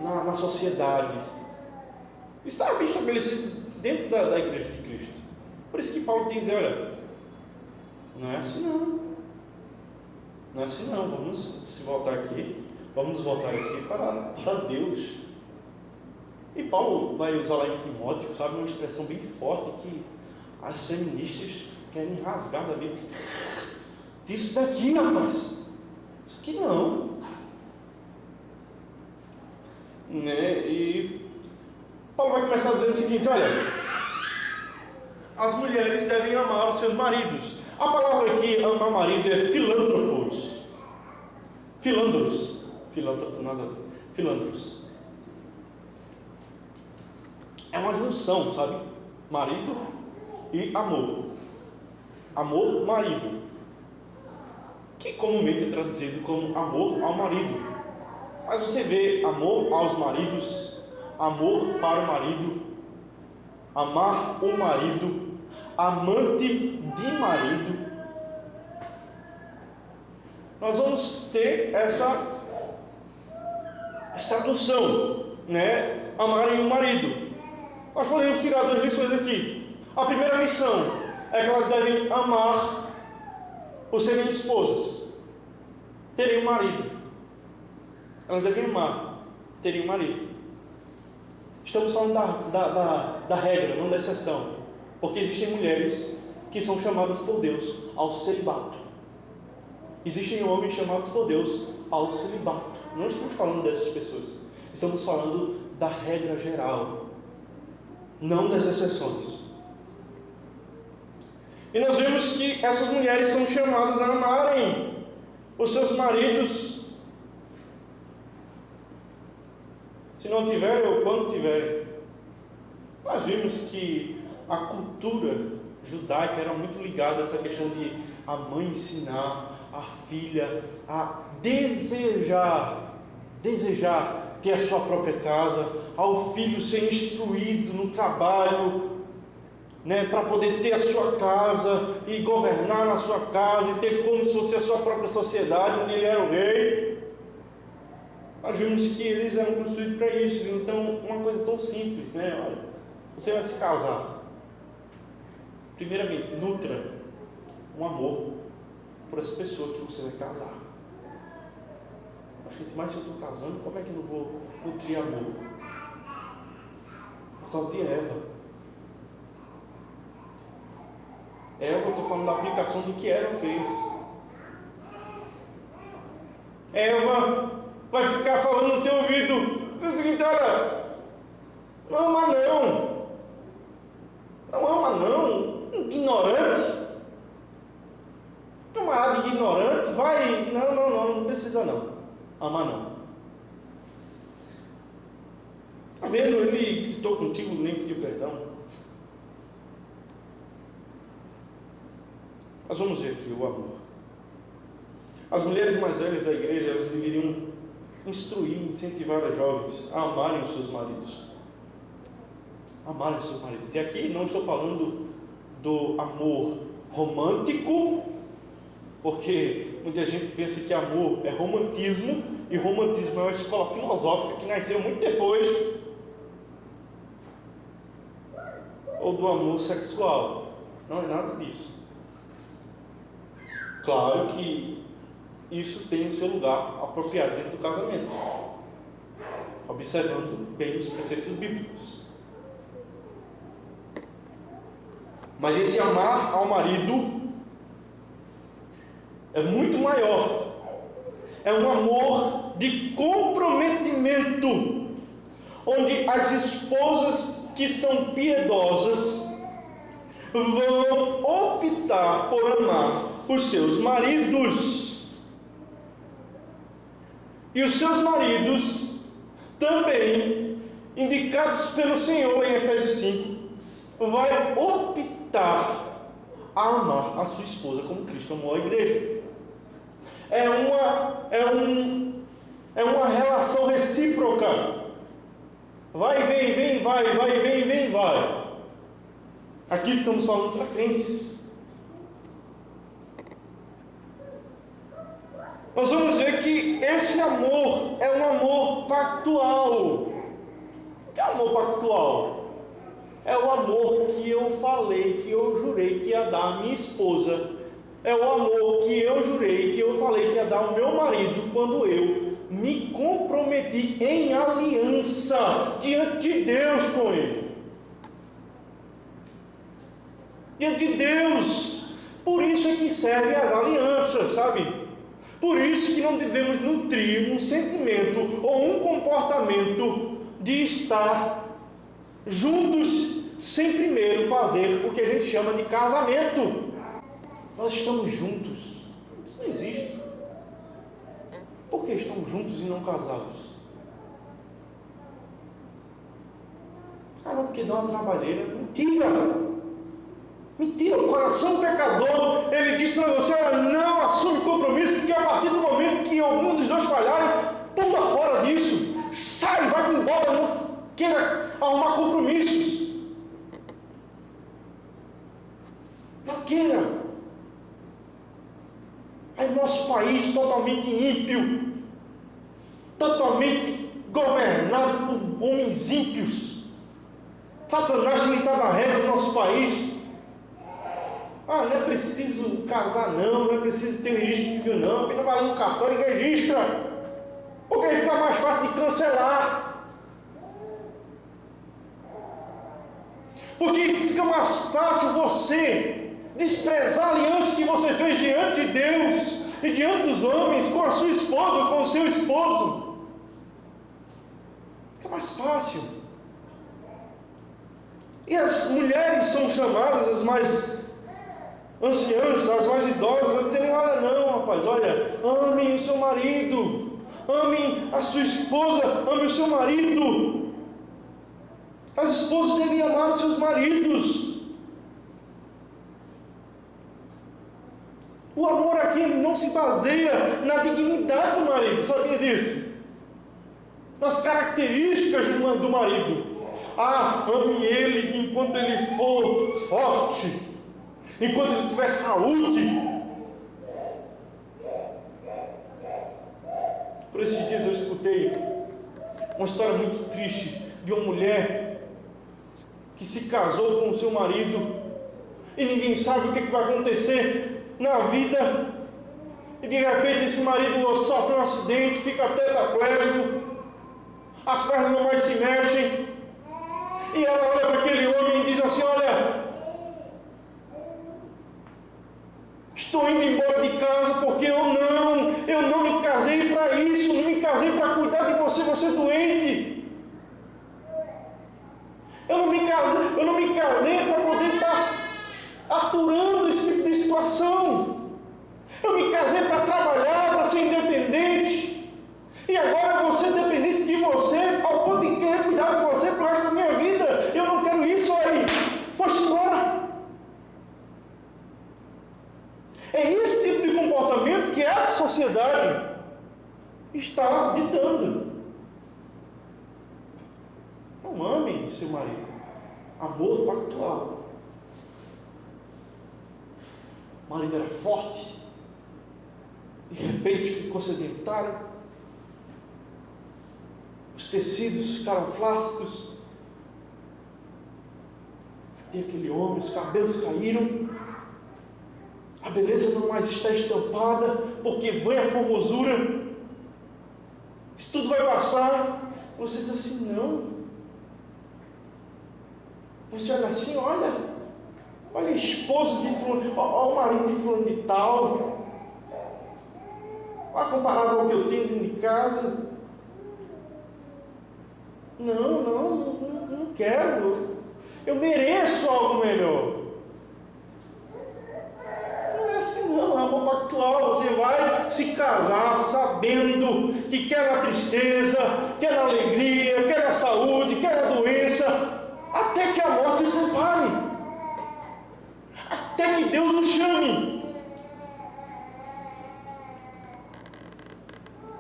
na sociedade. Está bem estabelecido dentro da igreja de Cristo. Por isso que Paulo tem que dizer: olha, não é assim não. Não é assim não, vamos nos voltar aqui para Deus. E Paulo vai usar lá em Timóteo, sabe, uma expressão bem forte que as feministas querem rasgar da Bíblia. Isso daqui, rapaz, isso aqui não, né? E Paulo vai começar dizendo o seguinte: olha, as mulheres devem amar os seus maridos. A palavra aqui, amar marido, é filantropos. Filandros. Filântropo nada a ver. Filandros. É uma junção, sabe? Marido e amor. Amor, marido. Que comumente é traduzido como amor ao marido. Mas você vê amor aos maridos, amor para o marido, amar o marido, amante de marido. Nós vamos ter essa tradução, né? Amarem o marido. Nós podemos tirar duas lições aqui. A primeira lição é que elas devem amar por serem esposas, terem um marido. Elas devem amar, terem um marido. Estamos falando da regra, não da exceção, porque existem mulheres que são chamadas por Deus ao celibato. Existem homens chamados por Deus ao celibato. Não estamos falando dessas pessoas, estamos falando da regra geral, não das exceções. E nós vemos que essas mulheres são chamadas a amarem os seus maridos, se não tiverem ou quando tiverem. Nós vimos que a cultura judaica era muito ligada a essa questão de a mãe ensinar a filha a desejar ter a sua própria casa, ao filho ser instruído no trabalho, né, para poder ter a sua casa e governar na sua casa e ter como se fosse a sua própria sociedade, onde ele era o rei. Nós vimos que eles eram construídos para isso. Então, uma coisa tão simples, né? Olha, você vai se casar. Primeiramente, nutra um amor por essa pessoa que você vai casar. Acho que mais se eu estou casando, como é que eu não vou nutrir amor? Por causa de Eva. Eu estou falando da aplicação do que Eva fez. Eva vai ficar falando no teu ouvido: diz o seguinte, olha, não ama não. Não ama não. Ignorante. Camarada ignorante, vai. Não precisa não. Ama não. Está vendo? Ele gritou contigo, nem pediu perdão. Nós vamos ver aqui o amor. As mulheres mais velhas da igreja, elas deveriam instruir, incentivar as jovens a amarem os seus maridos. Amarem os seus maridos. E aqui não estou falando do amor romântico, porque muita gente pensa que amor é romantismo, e romantismo é uma escola filosófica que nasceu muito depois ou do amor sexual. Não é nada disso. Claro que isso tem o seu lugar apropriado dentro do casamento, observando bem os preceitos bíblicos. Mas esse amar ao marido é muito maior. É um amor de comprometimento, onde as esposas que são piedosas vão optar por amar os seus maridos. E os seus maridos também, indicados pelo Senhor em Efésios 5, vai optar a amar a sua esposa como Cristo amou a igreja. É uma relação recíproca. Vai, vem, vai, vai, vem, vai. Aqui estamos falando para crentes. Nós vamos ver que esse amor é um amor pactual. O que é amor pactual? É o amor que eu falei, que eu jurei que ia dar à minha esposa. É o amor que eu jurei, que eu falei que ia dar ao meu marido quando eu me comprometi em aliança diante de Deus com ele. Diante de Deus. Por isso é que servem as alianças, sabe? Por isso que não devemos nutrir um sentimento ou um comportamento de estar juntos sem primeiro fazer o que a gente chama de casamento. Nós estamos juntos. Isso não existe. Por que estamos juntos e não casados? Ah, não, porque dá uma trabalheira. Mentira! Mentira! O coração pecador, ele diz para você: olha, não assume compromisso, porque a partir do momento que algum dos dois falharem, pula fora disso. Sai, vai embora, não queira arrumar compromissos. Não queira. Aí nosso país totalmente ímpio, totalmente governado por homens ímpios. Satanás tem estado a régua no nosso país. Ah, não é preciso casar não é preciso ter registro civil não, porque não vai no cartório e registra, porque aí fica mais fácil de cancelar. Porque fica mais fácil você desprezar a aliança que você fez diante de Deus e diante dos homens, com a sua esposa ou com o seu esposo. Fica mais fácil. E as mulheres são chamadas, as mais anciãs, as mais idosas, a dizerem: olha, não, rapaz, olha, amem o seu marido, amem a sua esposa, amem o seu marido. As esposas devem amar os seus maridos. O amor aqui ele não se baseia na dignidade do marido, sabia disso? Nas características do marido. Ah, ame ele enquanto ele for forte, enquanto ele tiver saúde. Por esses dias eu escutei uma história muito triste de uma mulher que se casou com o seu marido e ninguém sabe o que vai acontecer na vida, e de repente esse marido sofre um acidente, fica tetraplégico, as pernas não mais se mexem, e ela olha para aquele homem e diz assim: olha, estou indo embora de casa porque eu não me casei para isso, não me casei para cuidar de você, você é doente. Eu não me casei para poder estar aturando esse tipo de situação. Eu me casei para trabalhar, para ser independente. E agora eu vou ser dependente de você, ao ponto de querer cuidar de você pro resto da minha vida. Eu não quero isso aí. Foi-se embora. É esse tipo de comportamento que essa sociedade está ditando. Não amem seu marido. Amor pactual. O marido era forte, de repente ficou sedentário, os tecidos ficaram flácidos, de Cadê aquele homem? Os cabelos caíram, a beleza não mais está estampada, porque vem a formosura. Isso tudo vai passar. Você diz assim: não. Você olha assim, olha a esposa de fulano, olha o marido de fulano de tal. Olha comparado ao que eu tenho dentro de casa. Não quero. Eu mereço algo melhor. Não é assim não, é amor pactual. Você vai se casar sabendo que quer a tristeza, quer a alegria, quer a saúde, quer a doença, até que a morte os separe, até que Deus nos chame.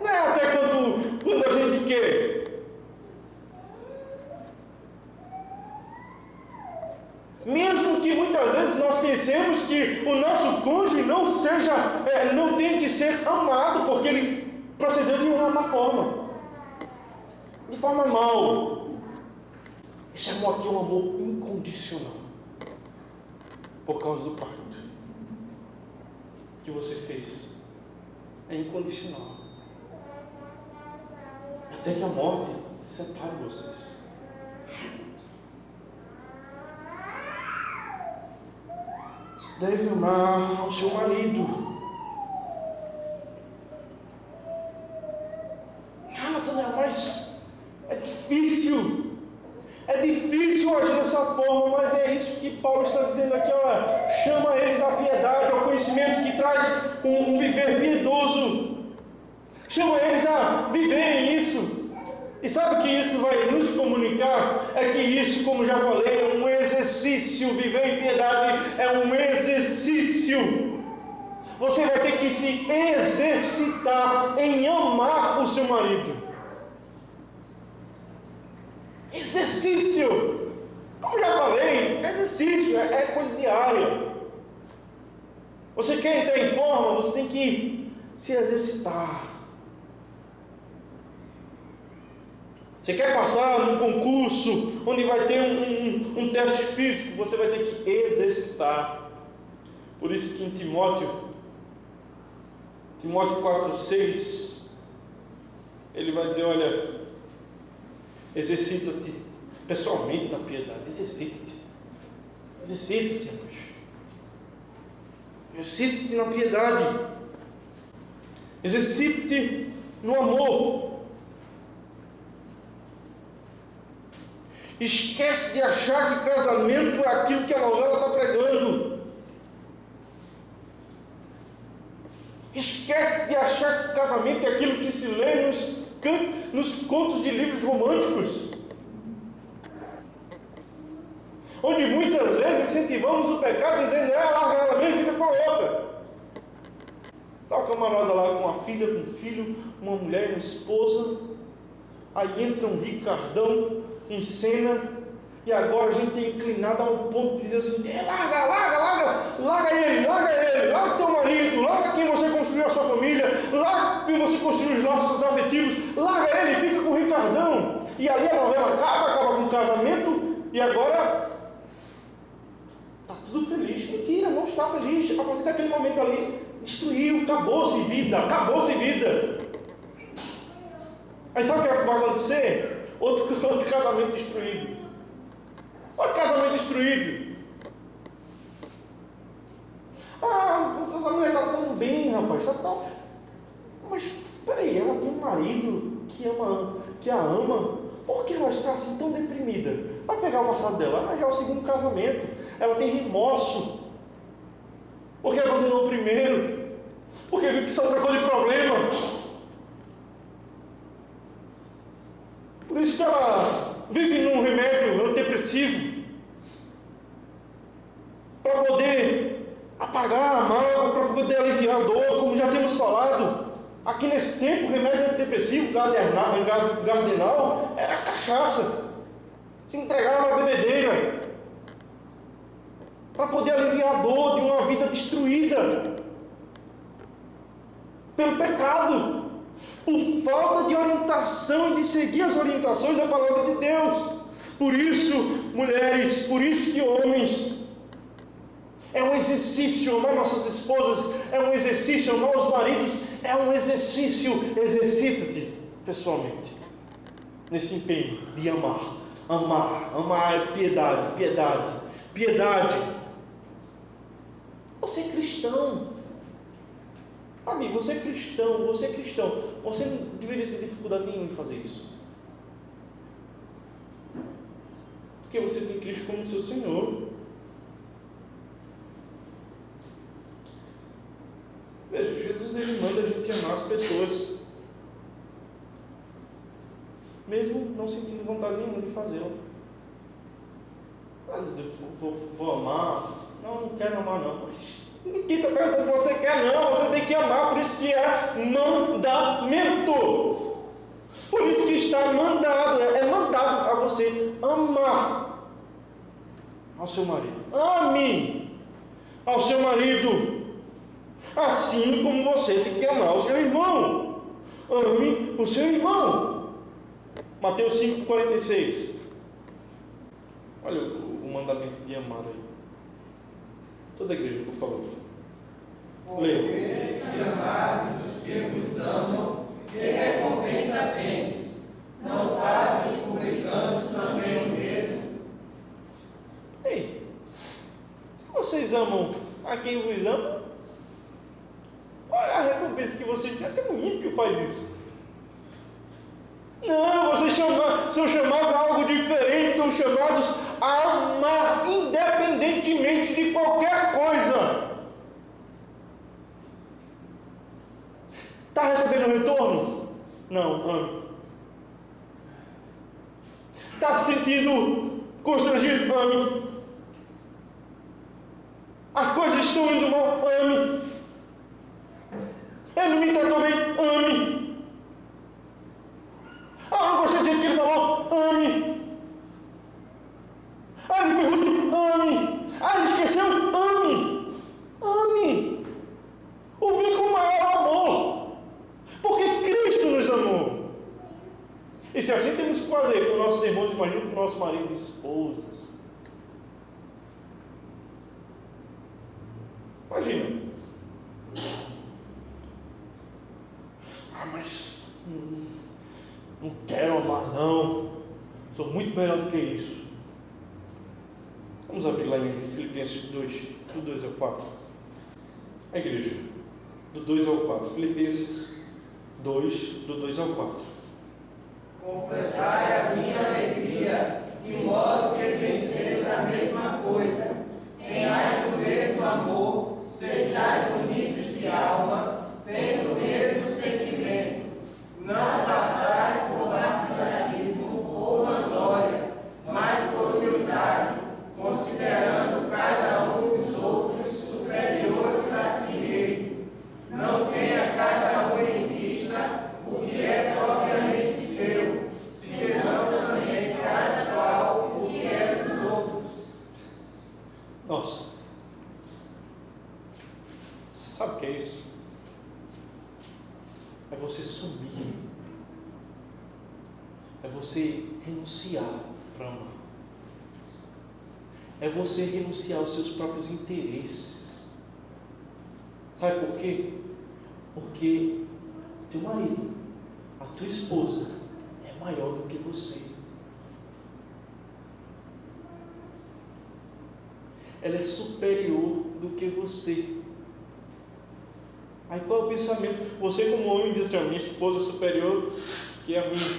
Não é até quando a gente quer. Mesmo que muitas vezes nós pensemos que o nosso cônjuge não tem que ser amado, porque ele procedeu de uma má forma, de forma mal. Esse amor aqui é um amor incondicional, por causa do pacto que você fez. É incondicional, até que a morte separe vocês. Deve amar ao seu marido. Natanael, mas é difícil agir dessa forma, mas é isso que Paulo está dizendo aqui. Olha, chama eles à piedade, ao conhecimento que traz um viver piedoso. Chama eles a viverem isso. E sabe o que isso vai nos comunicar? É que isso, como já falei, é um exercício. Viver em piedade é um exercício. Você vai ter que se exercitar em amar o seu marido. Exercício. Como já falei, exercício é coisa diária. Você quer entrar em forma, você tem que se exercitar. Você quer passar num concurso onde vai ter um teste físico, você vai ter que exercitar. Por isso que em Timóteo 4,6, ele vai dizer: olha, exercita-te pessoalmente na piedade. Exercita-te, rapaz. Exercita-te na piedade. Exercita-te no amor. Esquece de achar que casamento é aquilo que a novela está pregando. Esquece de achar que casamento é aquilo que se lê nos contos de livros românticos, onde muitas vezes incentivamos o pecado dizendo: larga ela mesmo e fica com a outra. Está o camarada lá com uma filha, com um filho, uma mulher, uma esposa. Aí entra um Ricardão em cena, e agora a gente tem inclinado a um ponto de dizer assim: larga ele, larga teu marido, larga quem você construiu a sua família, larga quem você construiu os laços afetivos, larga ele e fica com o Ricardão. E ali a novela acaba com o casamento, e agora está tudo feliz. Mentira, não está feliz. A partir daquele momento ali, destruiu, acabou-se vida. Aí sabe o que vai acontecer? Outro casamento destruído. Essa mulher está tão bem, rapaz. Mas peraí, ela tem um marido que a ama. Por que ela está assim tão deprimida? Vai pegar o passado dela. Já é o segundo casamento. Ela tem remorso, porque abandonou o primeiro, porque viu que só trocou de problema. Por isso que ela vive num remédio antidepressivo, para poder apagar a mágoa, para poder aliviar a dor, como já temos falado. Aqui nesse tempo, o remédio antidepressivo, Gardenal, era cachaça. Se entregava à bebedeira, para poder aliviar a dor de uma vida destruída pelo pecado, por falta de orientação e de seguir as orientações da palavra de Deus. Por isso, mulheres, por isso que homens, é um exercício amar nossas esposas, é um exercício amar os maridos, é um exercício. Exercita-te pessoalmente nesse empenho de amar. Amar é piedade. Você é cristão. Amigo, você é cristão. Você não deveria ter dificuldade nenhuma em fazer isso. Porque você tem Cristo como seu Senhor. Veja, Jesus ele manda a gente amar as pessoas, mesmo não sentindo vontade nenhuma de fazê-lo. Vou amar. Não quero amar não. Ninguém está perguntando se você quer não. Você tem que amar. Por isso que é mandamento. Por isso que está mandado. É mandado a você amar ao seu marido. Ame ao seu marido. Assim como você tem que amar o seu irmão. Ame o seu irmão. Mateus 5,46. Olha o mandamento de amar aí. Toda a igreja, por favor. Leia. Se amardes os que vos amam, que recompensa tendes? Não fazem os publicanos também o mesmo? Ei, se vocês amam a quem vos ama, qual é a recompensa que vocês têm? Até o ímpio faz isso. Não, vocês são chamados a algo diferente, são chamados a amar independentemente de qualquer coisa. Está recebendo retorno? Não, ame. Está se sentindo constrangido? Ame. As coisas estão indo mal? Ame. Ele não me tratou bem? Ame. Não gostei do jeito que ele falou? Ame. Ele foi rude? Ame. Ele esqueceu? Ame. Ame. O vínculo maior é o amor. Porque Cristo nos amou. E se assim temos que fazer com nossos irmãos, imagina com o nosso marido e esposas. Imagina. Mas não quero amar não. Sou muito melhor do que isso. Vamos abrir lá em Filipenses 2, do 2 ao 4. A igreja, do 2 ao 4. Filipenses 2, do 2 ao 4. Completai a minha alegria, de modo que penseis a mesma coisa, tenhais o mesmo amor, sejais unidos de alma, tendo o mesmo sentimento. Não façais por partidarismo ou vanglória, mas por humildade, considerando cada um dos outros superiores a si mesmo. Não tenha cada um em vista o que é propriamente seu, senão também cada qual o que é dos outros. Nossa, você sabe o que é isso? É você sumir, é você renunciar para amar, é você renunciar aos seus próprios interesses. Sabe por quê? Porque o teu marido, a tua esposa é maior do que você. Ela é superior do que você. Aí qual é o pensamento? Você como homem diz assim: a minha esposa é superior que a minha.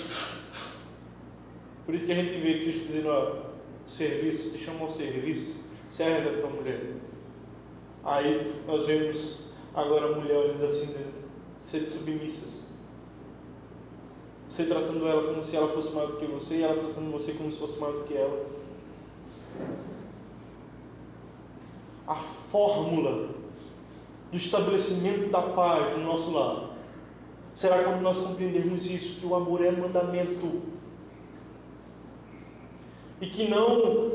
Por isso que a gente vê Cristo dizendo: serviço, te chama ao serviço, serve a tua mulher. Aí nós vemos agora a mulher olhando assim, sendo submissas. Você tratando ela como se ela fosse maior do que você, e ela tratando você como se fosse maior do que ela. A fórmula do estabelecimento da paz no nosso lar será quando nós compreendermos isso, que o amor é mandamento, e que não,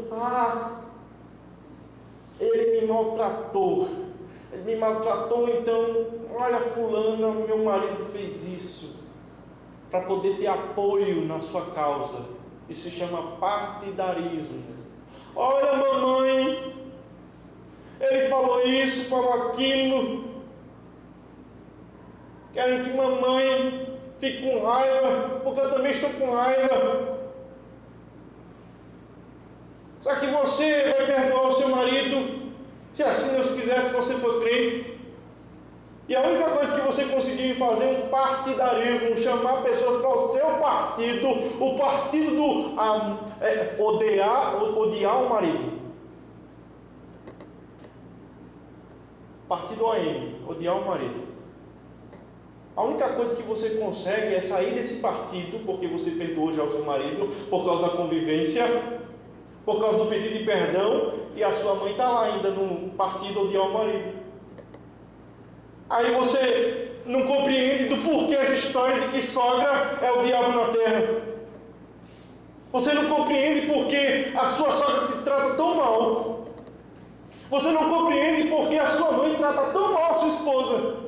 ele me maltratou, então, olha fulana, meu marido fez isso, para poder ter apoio na sua causa. Isso se chama partidarismo. Olha, mamãe, ele falou isso, falou aquilo. Querem que mamãe fique com raiva, porque eu também estou com raiva. Só que você vai perdoar o seu marido, se assim Deus quiser, se você for crente. E a única coisa que você conseguiu fazer é um partidarismo, chamar pessoas para o seu partido, o partido do odiar o marido. Partido OM, odiar o marido. A única coisa que você consegue é sair desse partido, porque você perdoou já o seu marido, por causa da convivência, por causa do pedido de perdão, e a sua mãe está lá ainda no partido odiar o marido. Aí você não compreende do porquê essa história de que sogra é o diabo na terra. Você não compreende porque a sua sogra te trata tão mal. Você não compreende porque a sua mãe trata tão mal a sua esposa.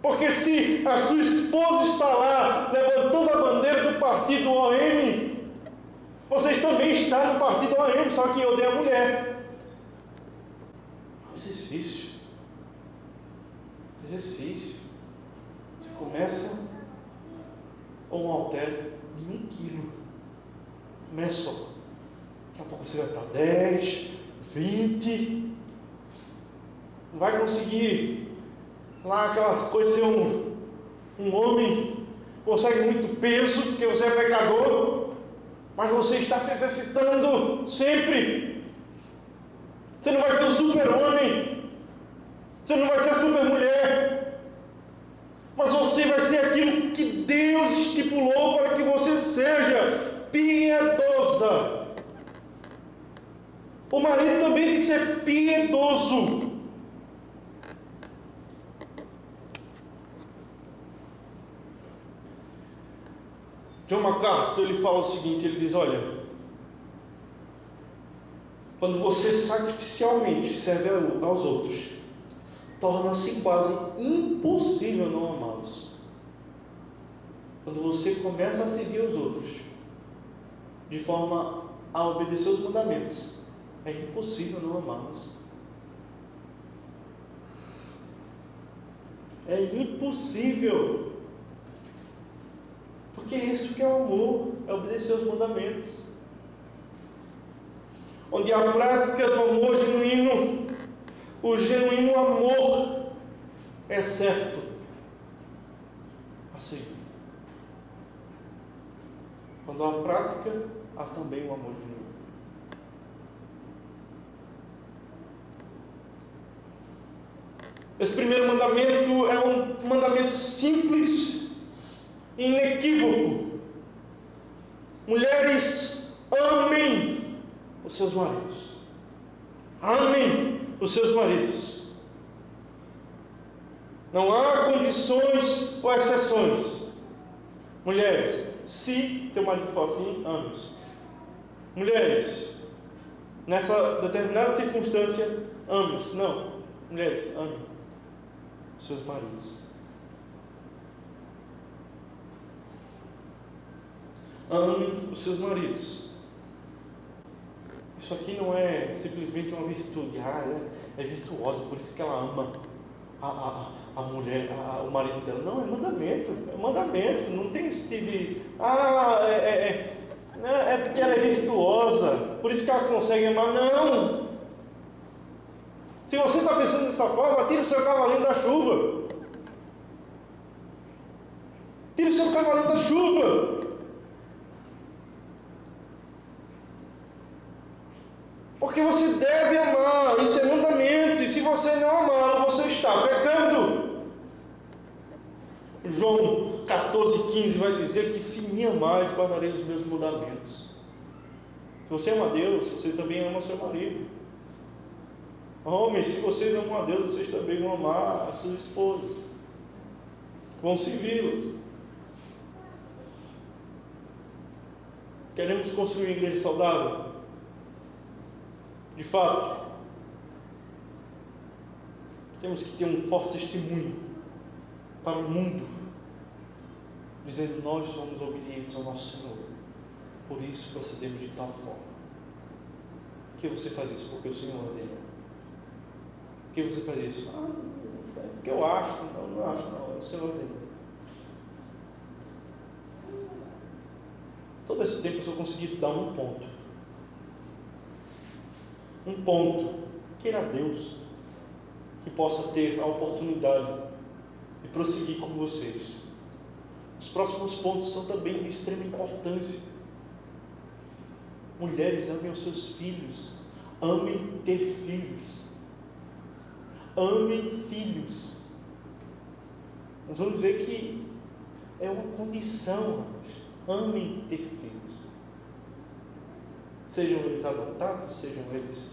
Porque se a sua esposa está lá levantando a bandeira do partido OM, vocês também estão no partido OM, só que odeia a mulher. Exercício. Você começa com um halter de 1 quilo. Começa, daqui a pouco você vai para 10, 20. Não vai conseguir lá aquelas coisas, ser um homem, consegue muito peso, porque você é pecador, mas você está se exercitando sempre. Você não vai ser o super-homem, você não vai ser a super-mulher, mas você vai ser aquilo que Deus estipulou para que você seja: piedosa. O marido também tem que ser piedoso. John MacArthur, ele fala o seguinte, ele diz: olha, quando você sacrificialmente serve aos outros, torna-se quase impossível não amá-los. Quando você começa a servir os outros de forma a obedecer os mandamentos, é impossível não amá-los. É impossível. Porque é isso que é o amor, é obedecer os mandamentos. Onde a prática do amor genuíno, o genuíno amor, é certo a seguir. Quando há prática, há também o amor genuíno. Esse primeiro mandamento é um mandamento simples e inequívoco. Mulheres, amem os seus maridos. Amem os seus maridos. Não há condições ou exceções. Mulheres, se teu marido for assim, ame-os. Mulheres, nessa determinada circunstância, ame-os. Não, mulheres, amem os seus maridos. Amem os seus maridos. Isso aqui não é simplesmente uma virtude. Ela é virtuosa, por isso que ela ama a mulher, o marido dela. Não, é mandamento. É mandamento. Não tem esse tipo de... é porque ela é virtuosa, por isso que ela consegue amar. Não! Se você está pensando dessa forma, tira o seu cavalinho da chuva. Tira o seu cavalinho da chuva. Porque você deve amar, isso é mandamento, e se você não amá-lo, você está pecando. João 14,15 vai dizer que se me amais, guardarei os meus mandamentos. Se você ama a Deus, você também ama seu marido. Homens, se vocês amam a Deus, vocês também vão amar as suas esposas, vão servi-las. Queremos construir uma igreja saudável? De fato, temos que ter um forte testemunho para o mundo dizendo: nós somos obedientes ao nosso Senhor, por isso procedemos de tal forma. Por que você faz isso? Porque o Senhor ordenou. Por que você faz isso? Porque eu acho. Não acho, não. É o Senhor ordenou. Todo esse tempo eu só consegui dar um ponto. Um ponto. Queira Deus que possa ter a oportunidade de prosseguir com vocês. Os próximos pontos são também de extrema importância. Mulheres, amem os seus filhos. Amem ter filhos. Amem filhos. Nós vamos ver que é uma condição. Amem ter filhos. Sejam eles adotados, sejam eles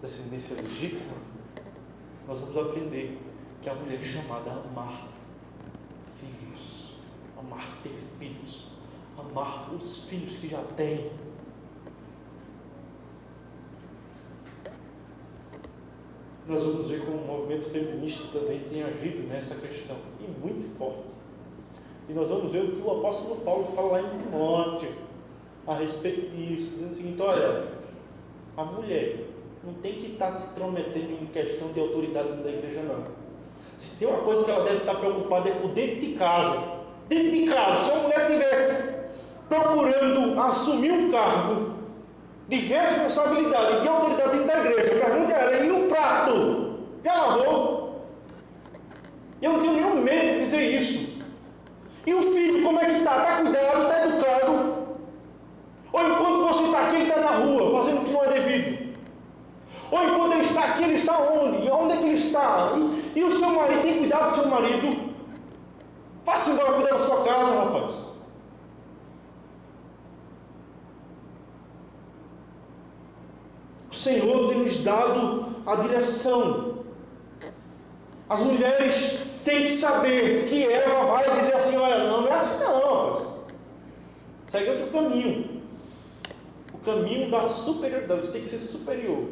descendência legítima. Nós vamos aprender que a mulher é chamada a amar filhos. Amar ter filhos. Amar os filhos que já tem. Nós vamos ver como o movimento feminista também tem agido nessa questão, e muito forte. E nós vamos ver o que o apóstolo Paulo fala lá em Timóteo a respeito disso, dizendo o seguinte: olha, a mulher não tem que estar se intrometendo em questão de autoridade da igreja, não. Se tem uma coisa que ela deve estar preocupada é com dentro de casa. Dentro de casa, se a mulher estiver procurando assumir um cargo de responsabilidade, de autoridade dentro da igreja, pergunta a ela: e o prato? Já lavou? Eu não tenho nenhum medo de dizer isso. E o filho, como é que está? Está cuidado? Está educado? Ou enquanto você está aqui, ele está na rua, fazendo o que não é devido? Ou enquanto ele está aqui, ele está onde? Onde é que ele está? E o seu marido, tem cuidado do seu marido? Vá-se embora cuidar da sua casa, rapaz. O Senhor tem nos dado a direção. As mulheres têm que saber que Eva vai dizer assim: olha, não é assim não, rapaz. Segue outro caminho. O caminho da superioridade. Você tem que ser superior.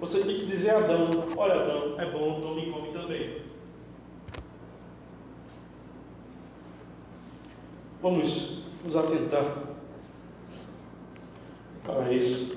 Você tem que dizer a Adão: olha, Adão, é bom, tome e come também. Vamos nos atentar para isso.